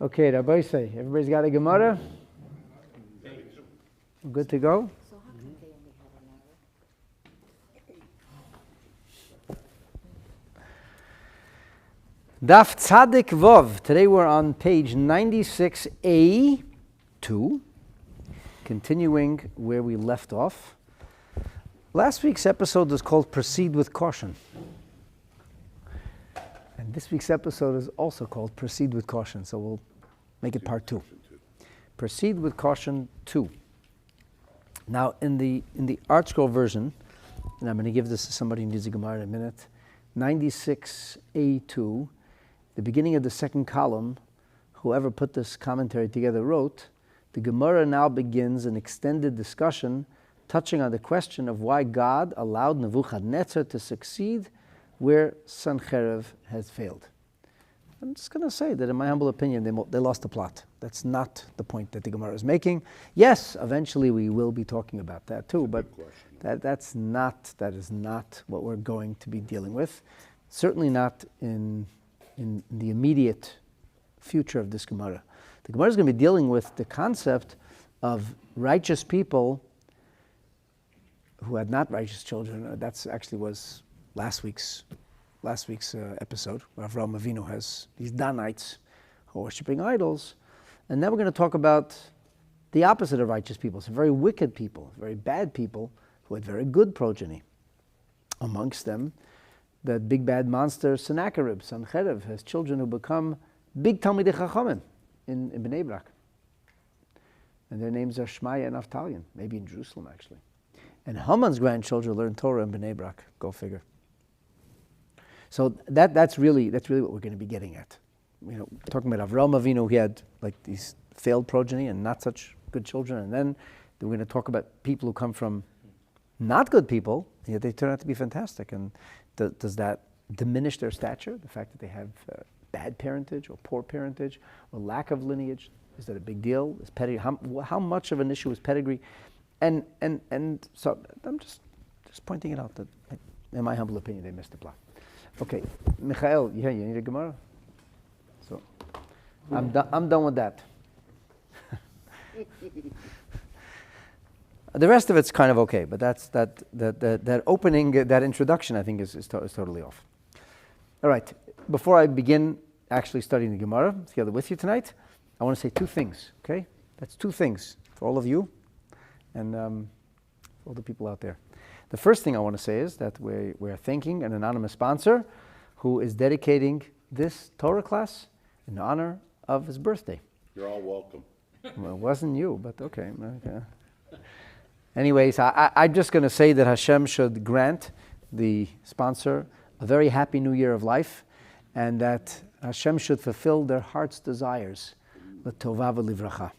Okay, Rabbi say, everybody's got a Gemara? We're good to go? So how come they only had an hour? Daf Tzadik Vov. Today we're on page 96a, 2, continuing where we left off. Last week's episode was called Proceed with Caution. And this week's episode is also called Proceed with Caution, so we'll make it part 2. Proceed with Caution 2. Now, in the Art Scroll version, and I'm going to give this to somebody who needs a Gemara in a minute, 96a2, the beginning of the second column, whoever put this commentary together wrote, the Gemara now begins an extended discussion touching on the question of why God allowed Nebuchadnezzar to succeed where Sanhedrin has failed. I'm just going to say that in my humble opinion, they lost the plot. That's not the point that the Gemara is making. Yes, eventually we will be talking about that too, but that is not what we're going to be dealing with. Certainly not in the immediate future of this Gemara. The Gemara is going to be dealing with the concept of righteous people who had not righteous children. That's actually was last week's episode, where Avraham Avinu has these Danites who are worshiping idols. And then we're going to talk about the opposite of righteous people, some very wicked people, very bad people who had very good progeny. Amongst them, that big bad monster Sennacherib, Sanhedrin, has children who become big Talmidei Chachamim in Bnei Brak. And their names are Shmaya and Avtalion, maybe in Jerusalem actually. And Haman's grandchildren learn Torah in Bnei Brak. Go figure. So that's really what we're going to be getting at. You know, talking about Avraham Avinu, he had like these failed progeny and not such good children, and then we're going to talk about people who come from not good people, yet they turn out to be fantastic. And does that diminish their stature? The fact that they have bad parentage or poor parentage or lack of lineage, is that a big deal? Is pedigree how much of an issue is pedigree? And so I'm just pointing it out that, in my humble opinion, they missed the plot. Okay, Michael, you need a Gemara? So I'm done with that. The rest of it's kind of okay, but that opening, that introduction, I think is totally off. All right, before I begin actually studying the Gemara together with you tonight, I want to say 2 things. Okay, that's 2 things for all of you and all the people out there. The first thing I want to say is that we're thanking an anonymous sponsor who is dedicating this Torah class in honor of his birthday. You're all welcome. Well, it wasn't you, but okay. Anyways, I'm just going to say that Hashem should grant the sponsor a very happy new year of life, and that Hashem should fulfill their heart's desires with Tovah v'livracha.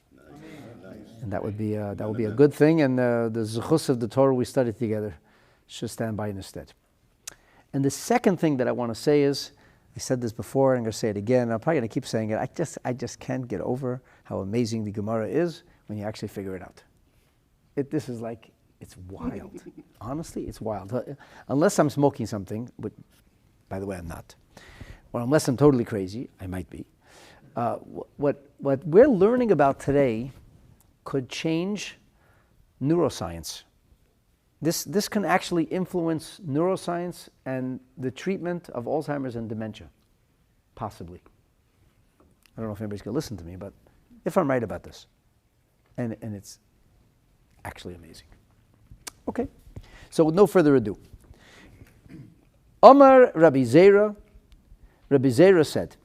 And that would be a good thing, and the zechus of the Torah we studied together should stand by in his stead. And the second thing that I want to say is, I said this before, and I'm going to say it again, and I'm probably going to keep saying it, I just can't get over how amazing the Gemara is when you actually figure it out. This is like, it's wild. Honestly, it's wild. Unless I'm smoking something, but by the way, I'm not. Or unless I'm totally crazy, I might be. What we're learning about today could change neuroscience. This can actually influence neuroscience and the treatment of Alzheimer's and dementia, possibly. I don't know if anybody's going to listen to me, but if I'm right about this, and it's actually amazing. Okay, so with no further ado, Omar Rabbi Zera said,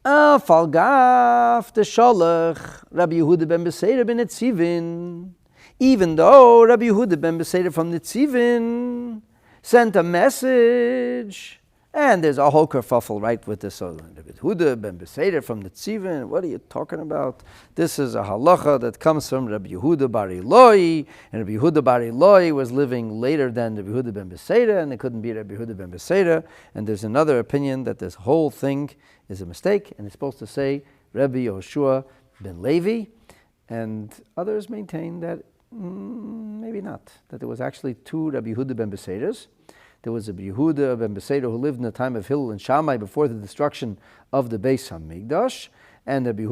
Falgaf the Sholach Rabbi Yehuda ben Beseira ben Netzivin. Even though Rabbi Yehuda ben Beseira from Netzivin sent a message, and there's a whole kerfuffle right with this. So Rabbi Yehuda ben Beseira from Netzivin, what are you talking about? This is a halacha that comes from Rabbi Yehuda bar Eloi, and Rabbi Yehuda bar Eloi was living later than Rabbi Yehuda ben Beseira, and it couldn't be Rabbi Yehuda ben Beseira. And there's another opinion that this whole thing is a mistake, and it's supposed to say Rabbi Yehoshua ben Levi, and others maintain that maybe not, that there was actually 2 Rabbi Yehuda ben Beseiras. There was a Yehuda ben Beseira who lived in the time of Hillel and Shammai before the destruction of the Beis HaMikdash, and Rabbi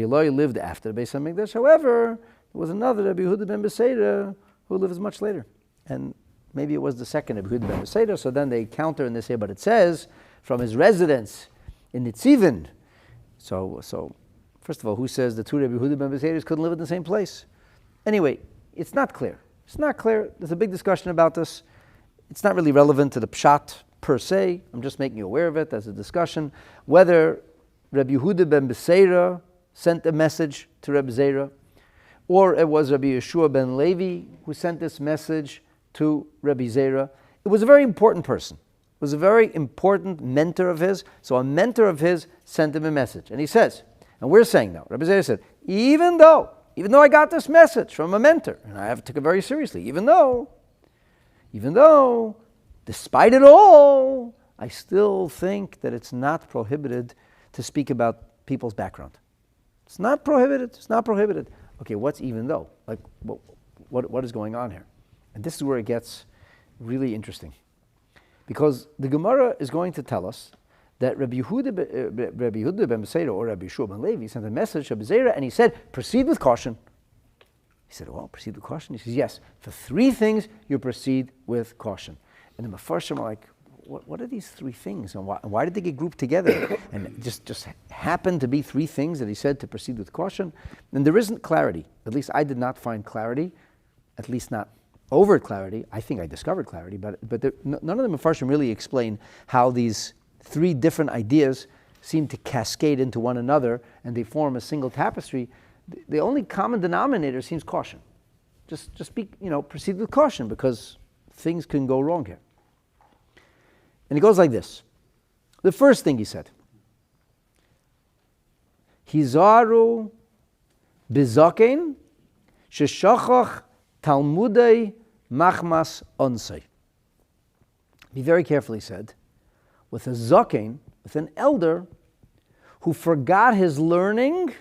Eloi lived after the Beis HaMikdash. However, there was another Rabbi Yehuda ben Beseira who lives much later. And maybe it was the second Rabbi Yehuda ben Beseira, so then they counter and they say, but it says, from his residence in Nitzivin. So first of all, who says the two Rabbi Yehuda ben Beseiras couldn't live in the same place? Anyway, it's not clear. It's not clear. There's a big discussion about this. It's not really relevant to the pshat per se. I'm just making you aware of it as a discussion. Whether Rabbi Yehuda ben Beseira sent a message to Rabbi Zera, or it was Rabbi Yeshua ben Levi who sent this message to Rabbi Zera. It was a very important person. It was a very important mentor of his. So a mentor of his sent him a message. And he says, and we're saying now, Rabbi Zera said, even though I got this message from a mentor, and I have to take it very seriously, even though, despite it all, I still think that it's not prohibited to speak about people's background. It's not prohibited. It's not prohibited. Okay, what's even though? Like, what is going on here? And this is where it gets really interesting. Because the Gemara is going to tell us that Rabbi Yehuda ben Beseira or Rabbi Yeshua ben Levi sent a message to Rabbi Zera, and he said, proceed with caution. He said, well, proceed with caution? He says, yes, for three things you proceed with caution. And the Mefarshim are like, what are these three things? And why did they get grouped together? And it just happened to be three things that he said to proceed with caution. And there isn't clarity. At least I did not find clarity, at least not overt clarity. I think I discovered clarity, but none of the Mefarshim really explain how these three different ideas seem to cascade into one another and they form a single tapestry. The only common denominator seems caution. Just proceed with caution because things can go wrong here. And it goes like this. The first thing he said, Hizaru bizaken sheshachach talmudei machmas onsei. Be very careful, he said, with a zaken, with an elder who forgot his learning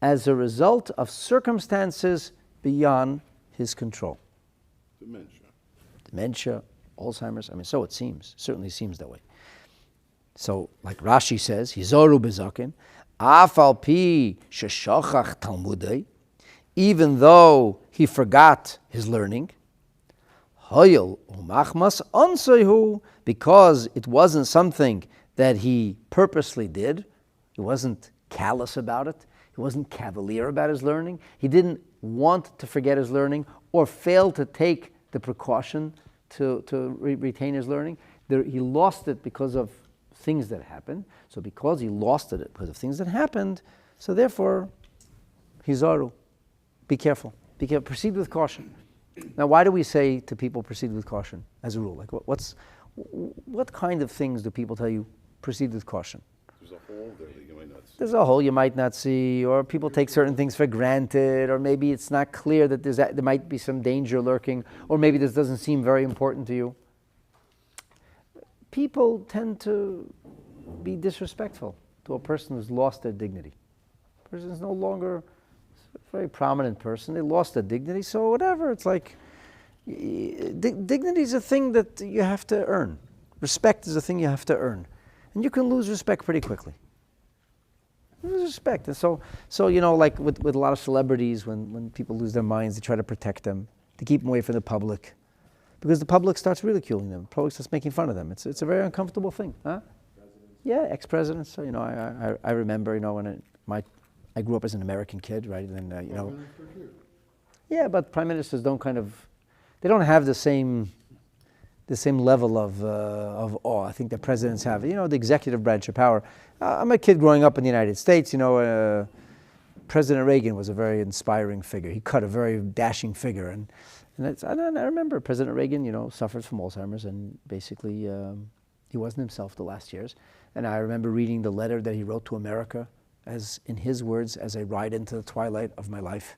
as a result of circumstances beyond his control. Dementia, Alzheimer's, so it seems, certainly seems that way. So, like Rashi says, Hizoru bezaken, afal pi sheshachach talmudei, even though he forgot his learning, hoyel umachmas onsehu, because it wasn't something that he purposely did, he wasn't callous about it, he wasn't cavalier about his learning, he didn't want to forget his learning or fail to take the precaution to retain his learning. He lost it because of things that happened. So because he lost it because of things that happened, so therefore, hizaru, be careful. Be careful. Proceed with caution. Now, why do we say to people proceed with caution as a rule? Like, what kind of things do people tell you proceed with caution? There's a hole there that you might not see. There's a hole you might not see, or people take certain things for granted, or maybe it's not clear that there might be some danger lurking, or maybe this doesn't seem very important to you. People tend to be disrespectful to a person who's lost their dignity. A person is no longer a very prominent person. They lost their dignity, so whatever. It's like, dignity is a thing that you have to earn. Respect is a thing you have to earn. And you can lose respect pretty quickly. Lose respect. And so like with a lot of celebrities, when people lose their minds, they try to protect them, to keep them away from the public. Because the public starts ridiculing them. The public starts making fun of them. It's a very uncomfortable thing. Huh? Yeah, ex-presidents. So, I remember, when I grew up as an American kid, right? And then, yeah, but prime ministers don't they don't have the same level of awe I think that presidents have. The executive branch of power. I'm a kid growing up in the United States. President Reagan was a very inspiring figure. He cut a very dashing figure, and I remember President Reagan. Suffered from Alzheimer's, and basically he wasn't himself the last years. And I remember reading the letter that he wrote to America, as in his words, as I ride into the twilight of my life.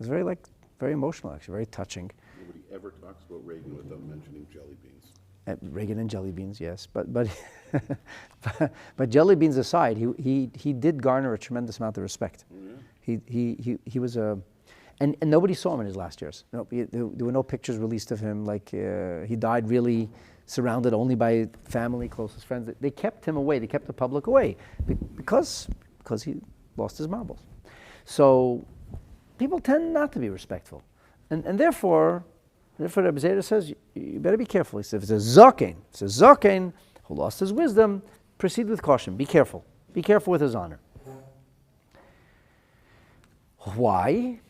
It was very emotional, actually, very touching. Nobody ever talks about Reagan without mentioning jelly beans. Reagan and jelly beans, yes, but but jelly beans aside, he did garner a tremendous amount of respect. Mm-hmm. He was And nobody saw him in his last years. No, there were no pictures released of him. Like he died really surrounded only by family, closest friends. They kept him away. They kept the public away because he lost his marbles. So people tend not to be respectful. And therefore Rabbi Zera says, you better be careful. He says, if it's a Zaken who lost his wisdom, proceed with caution. Be careful. Be careful with his honor. Why?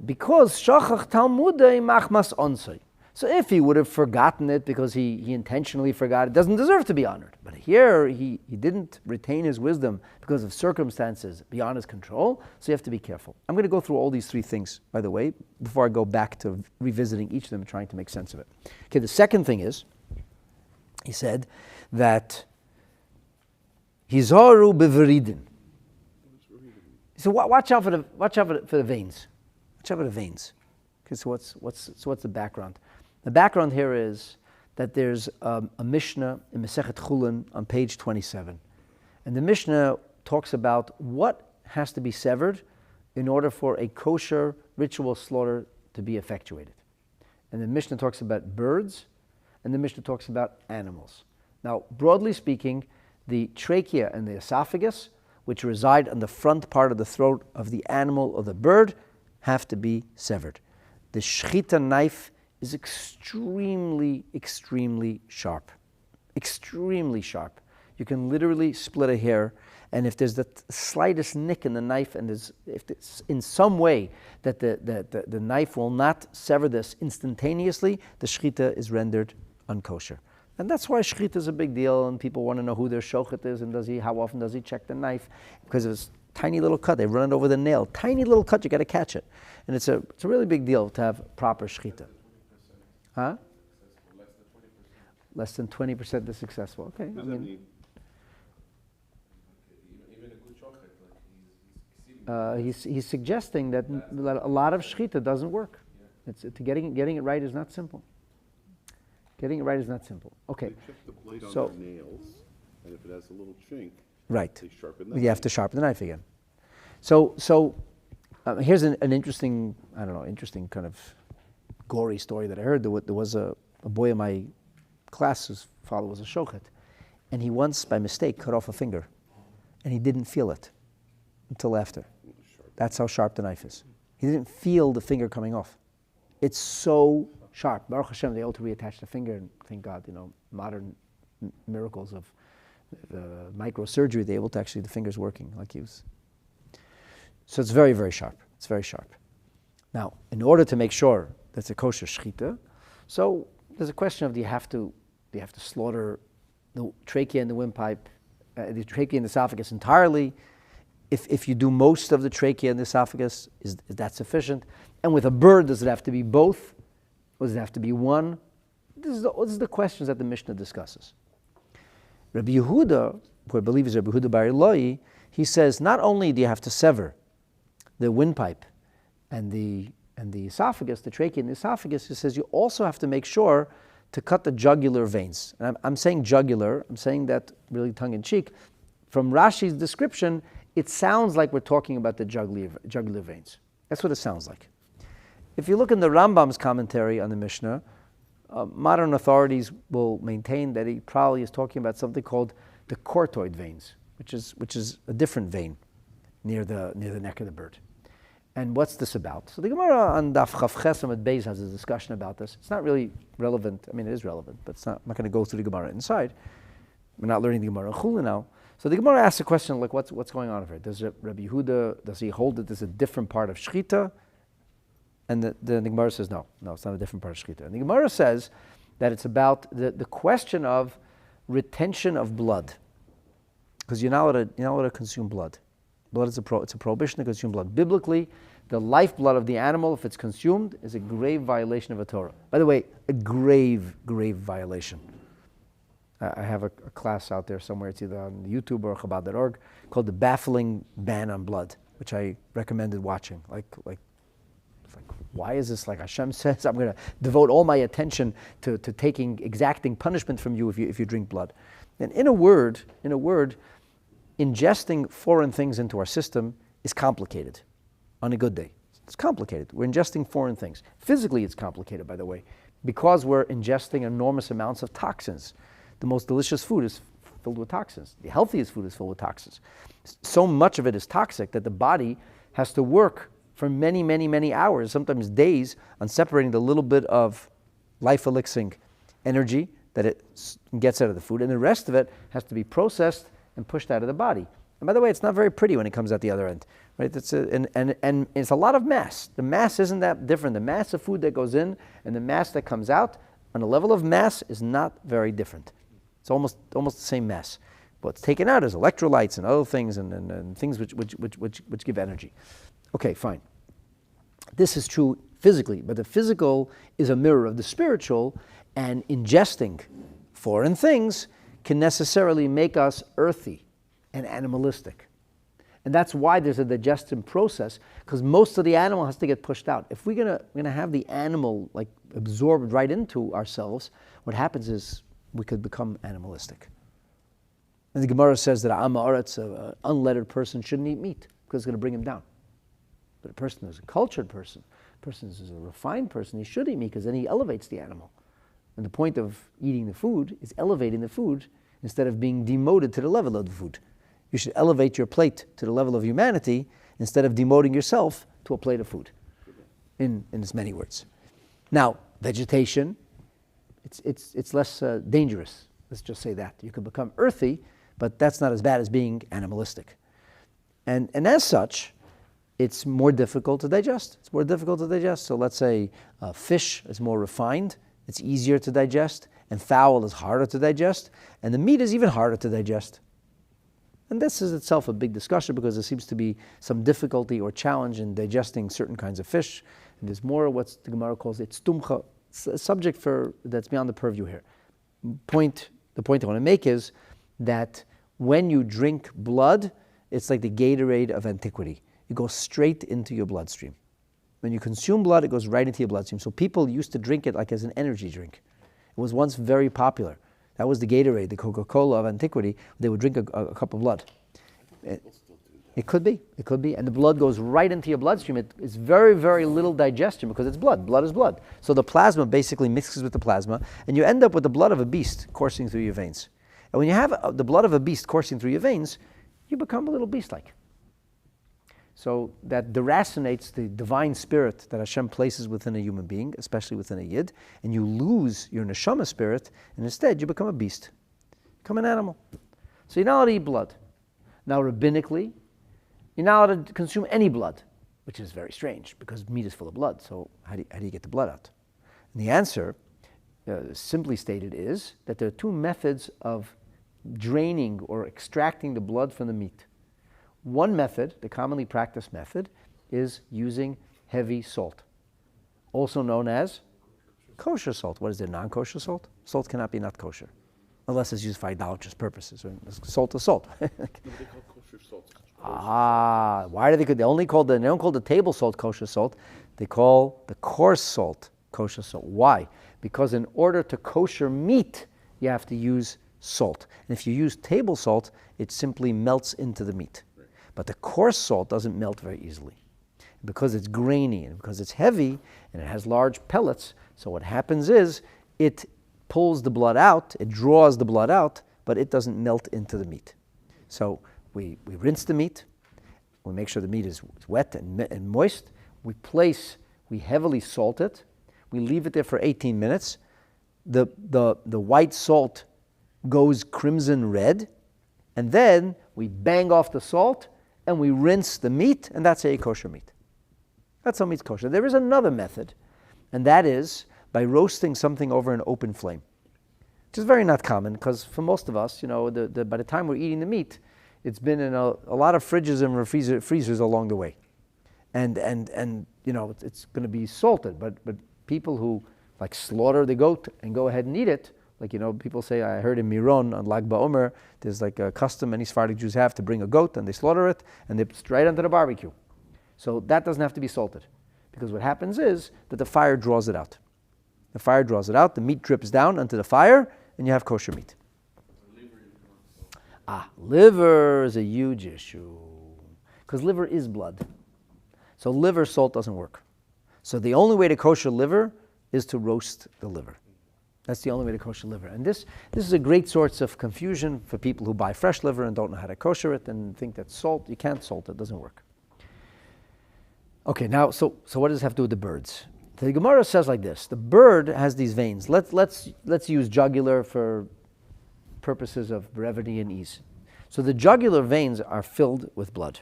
Because Shachach Talmudei machmas onsei. So if he would have forgotten it because he intentionally forgot it, doesn't deserve to be honored. But here he didn't retain his wisdom because of circumstances beyond his control, so you have to be careful. I'm going to go through all these three things, by the way, before I go back to revisiting each of them and trying to make sense of it. Okay, the second thing is, he said that Hizaru beveridin. So watch out for the veins. Watch out for the veins. Okay, so what's the background? The background here is that there's a Mishnah in Masechet Chulin on page 27. And the Mishnah talks about what has to be severed in order for a kosher ritual slaughter to be effectuated. And the Mishnah talks about birds, and the Mishnah talks about animals. Now, broadly speaking, the trachea and the esophagus, which reside on the front part of the throat of the animal or the bird, have to be severed. The Shechita knife is extremely, extremely sharp. Extremely sharp. You can literally split a hair, and if there's the slightest nick in the knife, and if it's in some way that the knife will not sever this instantaneously, the Shechita is rendered unkosher. And that's why Shechita is a big deal, and people want to know who their shochet is, and how often does he check the knife? Because it's tiny little cut, they run it over the nail. Tiny little cut, you got to catch it. And it's a really big deal to have proper Shechita. Huh? Less than 20% is successful. Okay. What does that mean? He's suggesting that a lot of Shechita doesn't work. Getting it right is not simple. Getting it right is not simple. Okay. They check the blade on their nails, and if it has a little chink, right, they sharpen the knife. You have to sharpen the knife again. So here's an interesting, interesting kind of gory story that I heard. There was a boy in my class whose father was a shochet, and he once, by mistake, cut off a finger, and he didn't feel it until after. That's how sharp the knife is. He didn't feel the finger coming off. It's so sharp. Baruch Hashem, they able to reattach the finger, and thank God, modern miracles of microsurgery, they're able to actually, the finger's working like he was. So it's very, very sharp. It's very sharp. Now, in order to make sure that's a kosher shechita, so there's a question of do you have to slaughter the trachea and the windpipe, the trachea and the esophagus entirely? If you do most of the trachea and the esophagus, is that sufficient? And with a bird, does it have to be both? Or does it have to be one? This is the questions that the Mishnah discusses. Rabbi Yehuda, who I believe is Rabbi Yehuda Bar Eloi, he says not only do you have to sever the windpipe and the esophagus, the trachea and the esophagus, he says you also have to make sure to cut the jugular veins. And I'm saying jugular, I'm saying that really tongue-in-cheek. From Rashi's description, it sounds like we're talking about the jugular veins. That's what it sounds like. If you look in the Rambam's commentary on the Mishnah, modern authorities will maintain that he probably is talking about something called the cortoid veins, which is a different vein near the neck of the bird. And what's this about? So the Gemara on Daf Chav Ches Amud Beis has a discussion about this. It's not really relevant. I mean, it is relevant, but I'm not going to go through the Gemara inside. We're not learning the Gemara in Chulin now. So the Gemara asks a question like, what's going on here? Does Rabbi Yehuda, does he hold that there's a different part of Shechita? And the Gemara says, no, it's not a different part of Shechita. And the Gemara says that it's about the question of retention of blood. Because you're not allowed to consume blood. Blood is it's a prohibition to consume blood. Biblically, the lifeblood of the animal, if it's consumed, is a grave violation of a Torah. By the way, a grave, grave violation. I have a class out there somewhere, it's either on YouTube or Chabad.org, called The Baffling Ban on Blood, which I recommended watching. Why is this like Hashem says, I'm going to devote all my attention to exacting punishment from you if you drink blood. And in a word, ingesting foreign things into our system is complicated on a good day. It's complicated. We're ingesting foreign things. Physically, it's complicated, by the way, because we're ingesting enormous amounts of toxins. The most delicious food is filled with toxins. The healthiest food is filled with toxins. So much of it is toxic that the body has to work for many, many, many hours, sometimes days, on separating the little bit of life-elixing energy that it gets out of the food, and the rest of it has to be processed and pushed out of the body. And by the way, it's not very pretty when it comes out the other end, right? And it's a lot of mass. The mass isn't that different. The mass of food that goes in and the mass that comes out on a level of mass is not very different. It's almost the same mass. What's taken out is electrolytes and other things and things which give energy. Okay, fine. This is true physically, but the physical is a mirror of the spiritual, and ingesting foreign things can necessarily make us earthy and animalistic. And that's why there's a digestion process, because most of the animal has to get pushed out. If we're gonna have the animal like absorbed right into ourselves, what happens is we could become animalistic. And the Gemara says that an unlettered person shouldn't eat meat because it's going to bring him down. But a person who's a cultured person, a person who's a refined person, he should eat meat because then he elevates the animal. And the point of eating the food is elevating the food instead of being demoted to the level of the food. You should elevate your plate to the level of humanity instead of demoting yourself to a plate of food, in as many words. Now, vegetation, it's less dangerous. Let's just say that. You can become earthy, but that's not as bad as being animalistic. And as such, it's more difficult to digest. It's more difficult to digest. So let's say fish is more refined. It's easier to digest. And fowl is harder to digest. And the meat is even harder to digest. And this is itself a big discussion because there seems to be some difficulty or challenge in digesting certain kinds of fish. And there's more what the Gemara calls it stumcha. It's a subject that's beyond the purview here. The point I want to make is that when you drink blood, it's like the Gatorade of antiquity. It goes straight into your bloodstream. When you consume blood, it goes right into your bloodstream. So people used to drink it like as an energy drink. It was once very popular. That was the Gatorade, the Coca-Cola of antiquity. They would drink a cup of blood. It could be. And the blood goes right into your bloodstream. It's very, very little digestion because it's blood. Blood is blood. So the plasma basically mixes with the plasma, and you end up with the blood of a beast coursing through your veins. And when you have the blood of a beast coursing through your veins, you become a little beast-like. So that deracinates the divine spirit that Hashem places within a human being, especially within a yid, and you lose your neshama spirit, and instead you become a beast, become an animal. So you're not allowed to eat blood. Now, rabbinically, you're not allowed to consume any blood, which is very strange because meat is full of blood. So how do you get the blood out? And the answer, simply stated, is that there are two methods of draining or extracting the blood from the meat. One method, the commonly practiced method, is using heavy salt, also known as kosher salt. What is there, non-kosher salt? Salt cannot be not kosher, unless it's used for idolatrous purposes. Salt is salt. They call kosher salt. Why do they don't call the table salt kosher salt. They call the coarse salt kosher salt. Why? Because in order to kosher meat, you have to use salt. And if you use table salt, it simply melts into the meat. But the coarse salt doesn't melt very easily. Because it's grainy and because it's heavy and it has large pellets, so what happens is it pulls the blood out, it draws the blood out, but it doesn't melt into the meat. So we rinse the meat, we make sure the meat is wet and moist, we heavily salt it, we leave it there for 18 minutes, the white salt goes crimson red, and then we bang off the salt and we rinse the meat, and that's a kosher meat. That's how meat's kosher. There is another method, and that is by roasting something over an open flame, which is very not common because for most of us, by the time we're eating the meat, it's been in a lot of fridges and freezers along the way, and it's going to be salted. But people who like slaughter the goat and go ahead and eat it, like people say, I heard in Miron on Lag BaOmer, there's like a custom many Sephardic Jews have to bring a goat and they slaughter it and they straight onto the barbecue. So that doesn't have to be salted, because what happens is that the fire draws it out. The fire draws it out, the meat drips down onto the fire, and you have kosher meat. Liver is a huge issue, because liver is blood. So liver salt doesn't work. So the only way to kosher liver is to roast the liver. That's the only way to kosher liver. And this is a great source of confusion for people who buy fresh liver and don't know how to kosher it and think that salt, you can't salt it, doesn't work. Okay, now, so what does this have to do with the birds? The Gemara says like this: the bird has these veins. Let's use jugular for purposes of brevity and ease. So the jugular veins are filled with blood,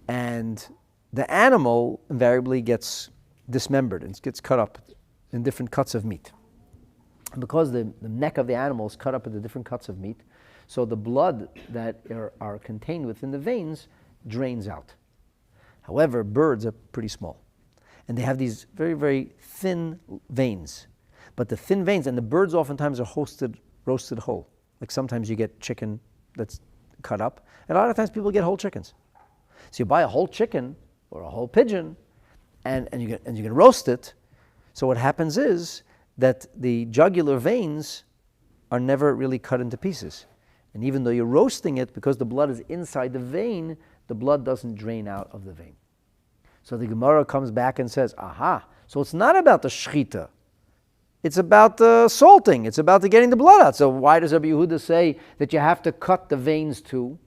and the animal invariably gets dismembered and gets cut up in different cuts of meat. And because the neck of the animal is cut up into different cuts of meat, so the blood that are contained within the veins drains out. However, birds are pretty small, and they have these very, very thin veins. But the thin veins, and the birds oftentimes are roasted whole. Like sometimes you get chicken that's cut up, and a lot of times people get whole chickens. So you buy a whole chicken or a whole pigeon, and you can roast it. So what happens is that the jugular veins are never really cut into pieces. And even though you're roasting it, because the blood is inside the vein, the blood doesn't drain out of the vein. So the Gemara comes back and says, aha, so it's not about the Shechita. It's about the salting. It's about the getting the blood out. So why does Rabbi Yehuda say that you have to cut the veins too?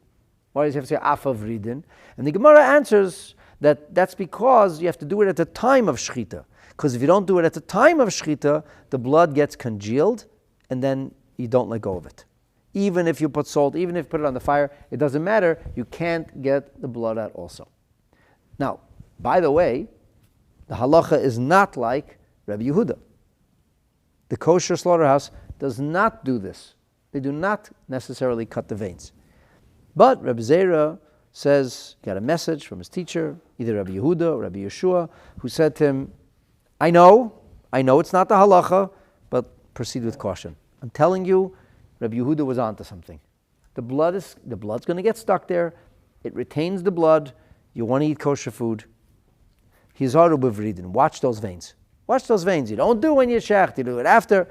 Why does he have to say afavridin? And the Gemara answers that that's because you have to do it at the time of Shechita. Because if you don't do it at the time of Shechita, the blood gets congealed and then you don't let go of it. Even if you put salt, even if you put it on the fire, it doesn't matter. You can't get the blood out also. Now, by the way, the halacha is not like Rabbi Yehuda. The kosher slaughterhouse does not do this. They do not necessarily cut the veins. But Rabbi Zera says, got a message from his teacher, either Rabbi Yehuda or Rabbi Yeshua, who said to him, I know it's not the halacha, but proceed with caution. I'm telling you, Rabbi Yehuda was onto something. The blood's going to get stuck there. It retains the blood. You want to eat kosher food. Hizaru b'vridin. Watch those veins. Watch those veins. You don't do it when you're shecht. You do it after.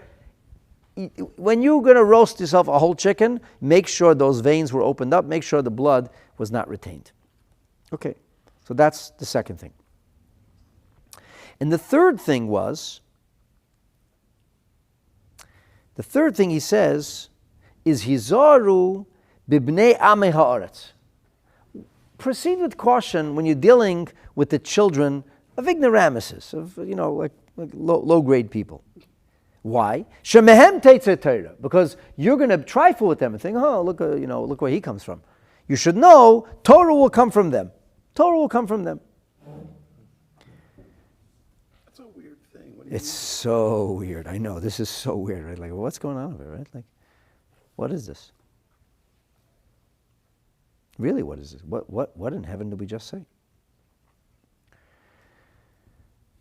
When you're going to roast yourself a whole chicken, make sure those veins were opened up. Make sure the blood was not retained. Okay, so that's the second thing. And the third thing he says is Hizaru bibnei amei haaretz. Proceed with caution when you're dealing with the children of ignoramuses, of like low grade people. Why? Shemehem teitzeh Torah, because you're going to trifle with them and think, oh, look where he comes from. You should know Torah will come from them. Torah will come from them. That's a weird thing. It's so weird. I know, this is so weird, right? Like, what's going on over here, right? Like, what is this? Really, what is this? What in heaven did we just say?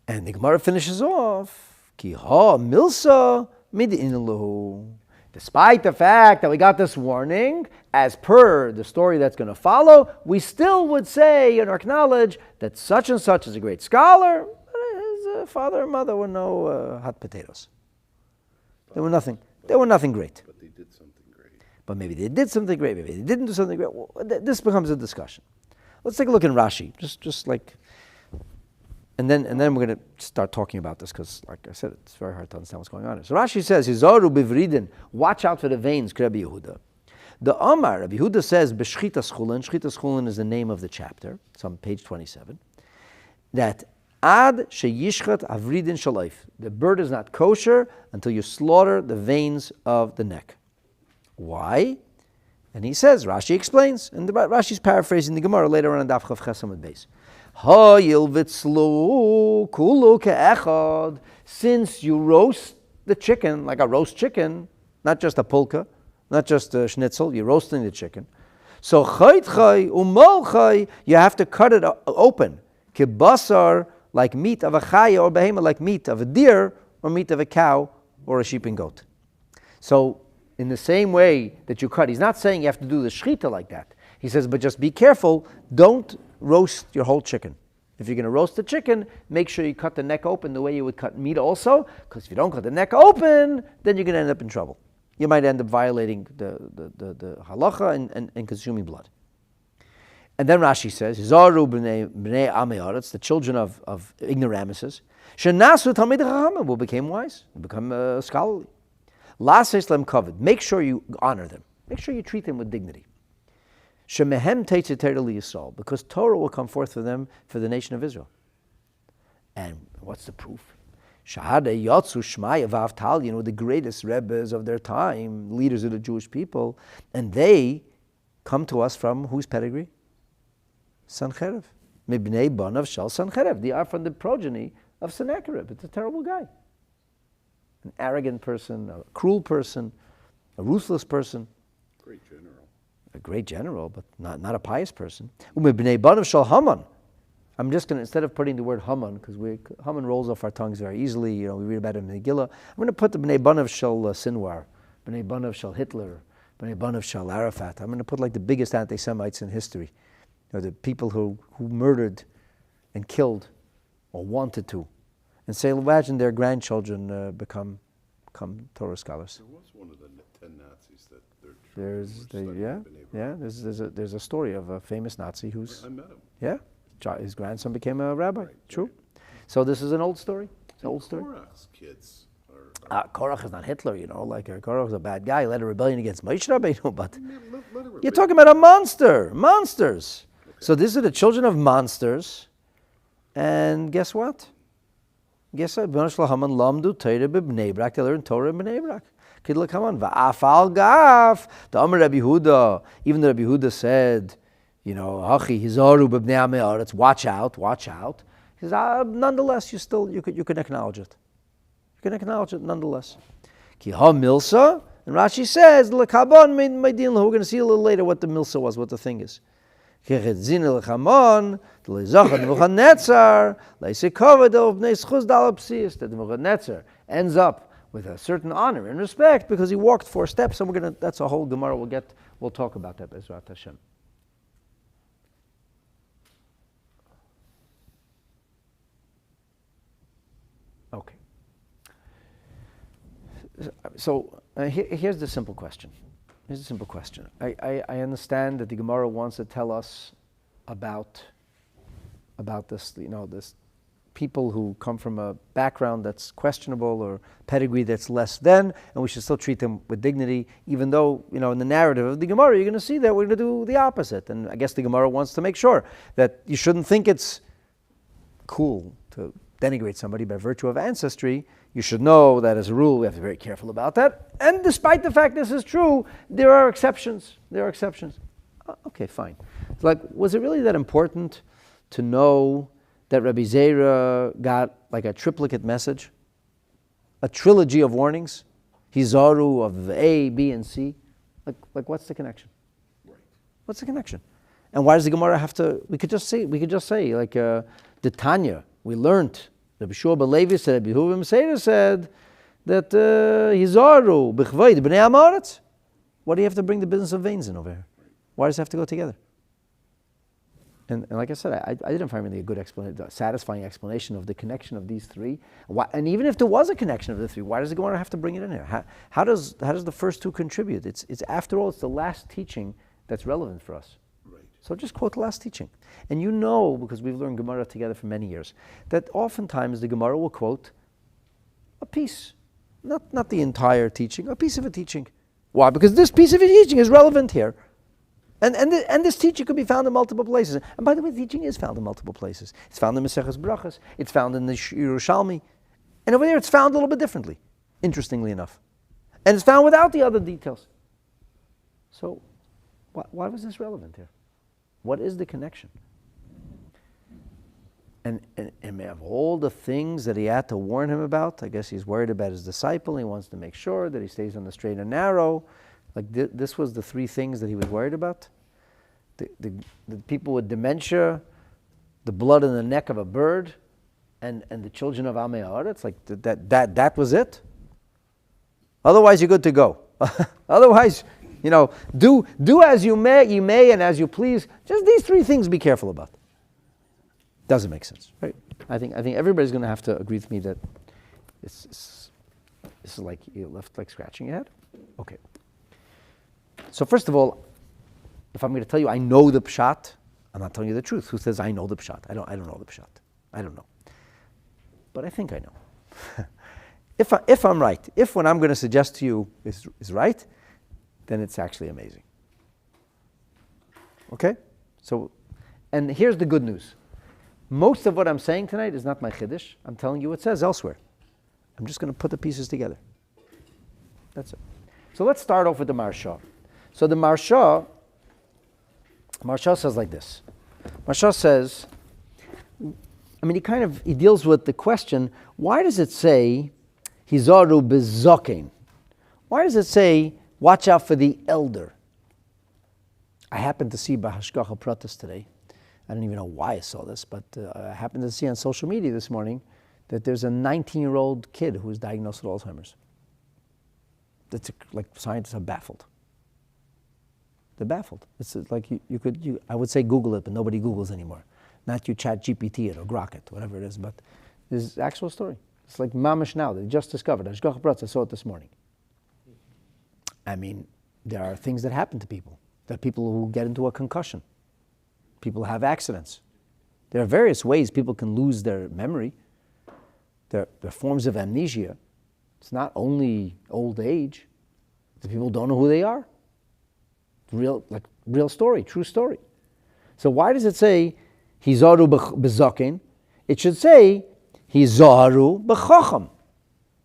And the Gemara finishes off, Ki ha milsa mid'inlahu. Despite the fact that we got this warning, as per the story that's going to follow, we still would say and acknowledge that such and such is a great scholar, but his father and mother were no hot potatoes. They were nothing great. But they did something great. But maybe they did something great, maybe they didn't do something great. Well, this becomes a discussion. Let's take a look in Rashi, just like, and then we're going to start talking about this because, like I said, it's very hard to understand what's going on here. So Rashi says, Hizaru bivridin, watch out for the veins, Rabbi Yehuda. The Amar, Rabbi Yehuda says, B'shchita schulin, Shchita schulin is the name of the chapter, it's on page 27, that Ad sheyishchat avridin shalaif, the bird is not kosher until you slaughter the veins of the neck. Why? And he says, Rashi explains, and Rashi's paraphrasing the Gemara later on in Daf Chav Ches Amud Beis. Ha'il vitzlu kulu ke'echad. Since you roast the chicken like a roast chicken, not just a pulka, not just a schnitzel, you're roasting the chicken. So chayt chay umal chay, you have to cut it open. Kibasar, like meat of a chaya or behema, like meat of a deer or meat of a cow or a sheep and goat. So in the same way that you cut, he's not saying you have to do the shechita like that. He says, but just be careful, don't roast your whole chicken. If you're going to roast the chicken, make sure you cut the neck open the way you would cut meat also, because if you don't cut the neck open, then you're going to end up in trouble. You might end up violating the halacha and consuming blood. And then Rashi says, Zaru b'nei Ameyaretz, the children of ignoramuses, shenasu talmidei chachamim, who became wise, become scholarly. Laseis lem kavod, make sure you honor them. Make sure you treat them with dignity. Shemehem teitze Torah liyisrael, because Torah will come forth for them, for the nation of Israel. And what's the proof? Shahada Yatsu Shmaya Vavtal, the greatest rebbes of their time, leaders of the Jewish people, and they come to us from whose pedigree? Sanhedrin. Mibnei Banav Shal Sanhedrin. They are from the progeny of Sennacherib. It's a terrible guy. An arrogant person, a cruel person, a ruthless person. Great general. A great general, but not a pious person. Mibnei Banav Shal Haman. I'm just going to, instead of putting the word Haman, because Haman rolls off our tongues very easily, we read about him in the Megillah, I'm going to put the Bnei Banav Shal Sinwar, Bnei Banav Shal Hitler, Bnei Banav Shal Arafat. I'm going to put like the biggest anti-Semites in history. The people who murdered and killed or wanted to. And say, imagine their grandchildren become Torah scholars. There was one of the 10 Nazis that there's a story of a famous Nazi who's... I met him. Yeah. His grandson became a rabbi. Right, True. Right. So this is an old story. It's an old story. Korach's kids are... Korach is not Hitler, Korach is a bad guy. He led a rebellion against Moshe Rabbeinu, but Let you're talking about a monster. Monsters. Okay. So these are the children of monsters. And guess what? Guess what? B'nai Shel Haman lamdu Torah b'Bnei Brak. They learned Torah in Bnei Brak. Kidla Haman va'afal gaf. The Amar Rabbi Yehuda. Even the Rabbi Yehuda said, Hachi hizaru b'Bnei Ameyaretz. Watch out. He says, nonetheless, you can acknowledge it. You can acknowledge it nonetheless. Ki ha milsa. And Rashi says, l'kaban meidin. We're going to see a little later what the milsa was, what the thing is. That the Nebuchadnezzar ends up with a certain honor and respect because he walked 4 steps, and that's a whole Gemara we'll talk about that, Bezrat Hashem. Okay. So here's the simple question. Here's a simple question. I understand that the Gemara wants to tell us about this, this people who come from a background that's questionable or pedigree that's less than, and we should still treat them with dignity, even though, in the narrative of the Gemara, you're going to see that we're going to do the opposite. And I guess the Gemara wants to make sure that you shouldn't think it's cool to denigrate somebody by virtue of ancestry. You should know that as a rule, we have to be very careful about that. And despite the fact this is true, there are exceptions. Okay, fine. Was it really that important to know that Rabbi Zera got like a triplicate message? A trilogy of warnings? Hizaru of A, B, and C? Like what's the connection? Right. What's the connection? And why does the Gemara have to, we could just say, like the Tanya, we learned, Rabbi Shua ben Levi said, Rabbi Yehuda Masechet said that Hizaru b'chvoid b'nei Amoritz. Why do you have to bring the business of veins in over here? Why does it have to go together? And like I said, I didn't find really a good satisfying explanation of the connection of these three. And even if there was a connection of the three, why does the Gemara have to bring it in here? How does the first two contribute? It's after all, it's the last teaching that's relevant for us. So just quote the last teaching. And because we've learned Gemara together for many years, that oftentimes the Gemara will quote a piece, not the entire teaching, a piece of a teaching. Why? Because this piece of a teaching is relevant here. And this teaching could be found in multiple places. And by the way, the teaching is found in multiple places. It's found in Masechet Brachas. It's found in the Yerushalmi. And over there it's found a little bit differently, interestingly enough. And it's found without the other details. So why was this relevant here? What is the connection? And of all the things that he had to warn him about, I guess he's worried about his disciple. He wants to make sure that he stays on the straight and narrow. Like this was the 3 things that he was worried about. The people with dementia, the blood in the neck of a bird, and the children of Amei Haaretz. Like that was it. Otherwise, you're good to go. Otherwise, do as you may, and as you please. Just these 3 things, be careful about. Doesn't make sense, right? I think everybody's going to have to agree with me that this is like you're left like scratching your head. Okay. So first of all, if I'm going to tell you I know the pshat, I'm not telling you the truth. Who says I know the pshat? I don't know the pshat. I don't know. But I think I know. If I'm right, if what I'm going to suggest to you is right, then it's actually amazing. Okay? So, and here's the good news. Most of what I'm saying tonight is not my chiddush. I'm telling you what it says elsewhere. I'm just going to put the pieces together. That's it. So let's start off with the Maharsha. So the Maharsha says like this. Maharsha says, he deals with the question, why does it say, Hizaru bezokein? Why does it say, watch out for the elder? I happened to see Bahashgacha Pratis today. I don't even know why I saw this, but I happened to see on social media this morning that there's a 19-year-old kid who was diagnosed with Alzheimer's. That's like scientists are baffled. They're baffled. It's like I would say Google it, but nobody Googles anymore. Not you chat GPT it or Grok it, whatever it is, but this is actual story. It's like mamish now. They just discovered. Hashgacha Pratis, I saw it this morning. There are things that happen to people. There are people who get into a concussion. People have accidents. There are various ways people can lose their memory. There are forms of amnesia. It's not only old age. The people don't know who they are. Real story, true story. So why does it say Hizaru bezokein? It should say Hizaru bechacham.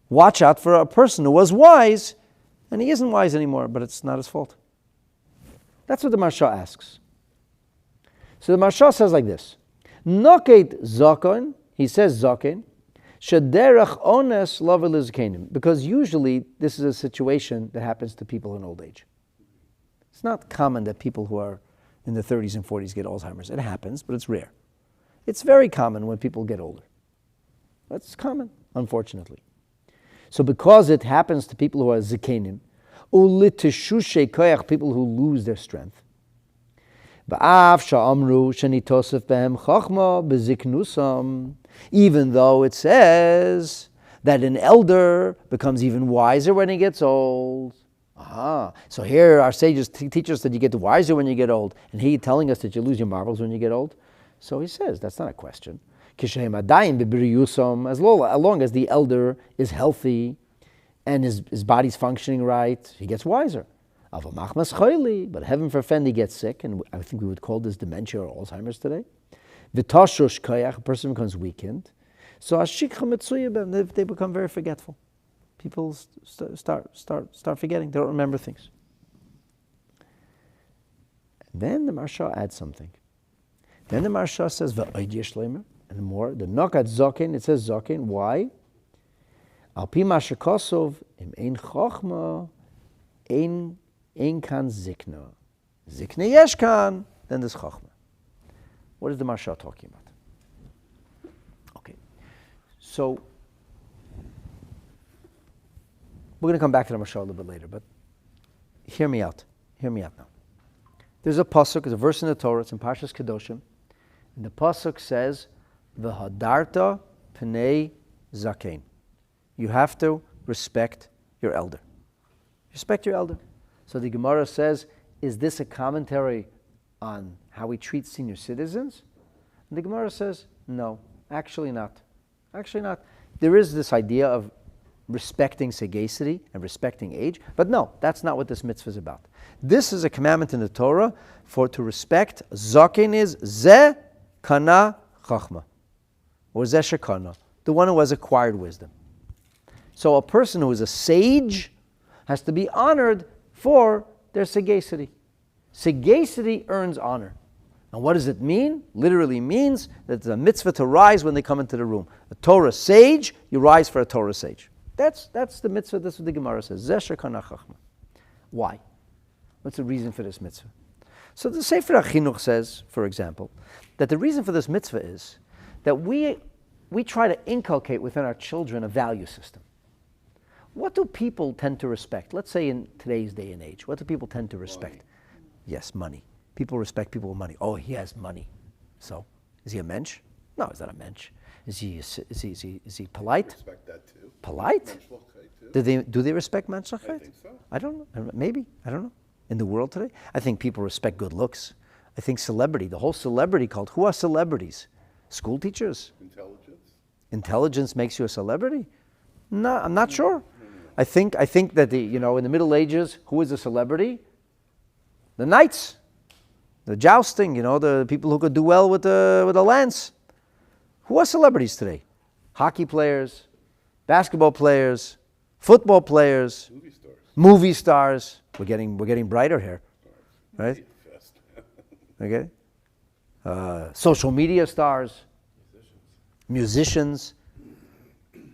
Watch out for a person who was wise, and he isn't wise anymore, but it's not his fault. That's what the Maharsha asks. So the Maharsha says like this: Noket zakon, he says zaken, shederach ones lavel izkenim, because usually this is a situation that happens to people in old age. It's not common that people who are in their 30s and 40s get Alzheimer's. It happens, but it's rare. It's very common when people get older. That's common, unfortunately. So because it happens to people who are zikenim, ulitishushe koyach, people who lose their strength, even though it says that an elder becomes even wiser when he gets old. So here our sages teach us that you get wiser when you get old, and he telling us that you lose your marbles when you get old. So he says that's not a question. As long as the elder is healthy and his body's functioning right, he gets wiser. But heaven forfend he gets sick, and I think we would call this dementia or Alzheimer's today. A person becomes weakened. So they become very forgetful. People start forgetting. They don't remember things. And then the Maharsha adds something. Then the Maharsha says, and more, the Nokat Zokin, it says Zokin. Why? Al pi mashakosov im ein chochma ein kan zikna. Zikna yesh kan, then there's chochma. What is the Maharsha talking about? Okay, so we're going to come back to the Maharsha a little bit later, but hear me out. Hear me out now. There's a pasuk, there's a verse in the Torah, it's in Parshas Kedoshim, and the pasuk says, "V'hadarta pnei zakein." You have to respect your elder. Respect your elder. So the Gemara says, is this a commentary on how we treat senior citizens? And the Gemara says, no, actually not. Actually not. There is this idea of respecting sagacity and respecting age, but no, that's not what this mitzvah is about. This is a commandment in the Torah to respect. Zaken is ze kana chachma, or ze shekana, the one who has acquired wisdom. So a person who is a sage has to be honored for their sagacity. Sagacity earns honor. And what does it mean? Literally means that it's a mitzvah to rise when they come into the room. A Torah sage, you rise for a Torah sage. That's the mitzvah, that's what the Gemara says. Zeh shekana chachma. Why? What's the reason for this mitzvah? So the Sefer HaChinuch says, for example, that the reason for this mitzvah is that we try to inculcate within our children a value system. What do people tend to respect? Let's say in today's day and age, what do people tend to respect? Money. Yes, money. People respect people with money. Oh, he has money. So, is he a mensch? No, he's not a mensch. Is he polite? I respect that too. Polite? Do they respect menschlichkeit? I think so. I don't know. Maybe. I don't know. In the world today, I think people respect good looks. I think celebrity, the whole celebrity cult. Who are celebrities? School teachers. Intelligence? Intelligence makes you a celebrity? No, I'm not sure. I think that in the Middle Ages, who was a celebrity? The knights, the jousting, the people who could do well with a lance. Who are celebrities today? Hockey players, basketball players, football players, movie stars. We're getting brighter here, right? Okay. Social media stars, musicians.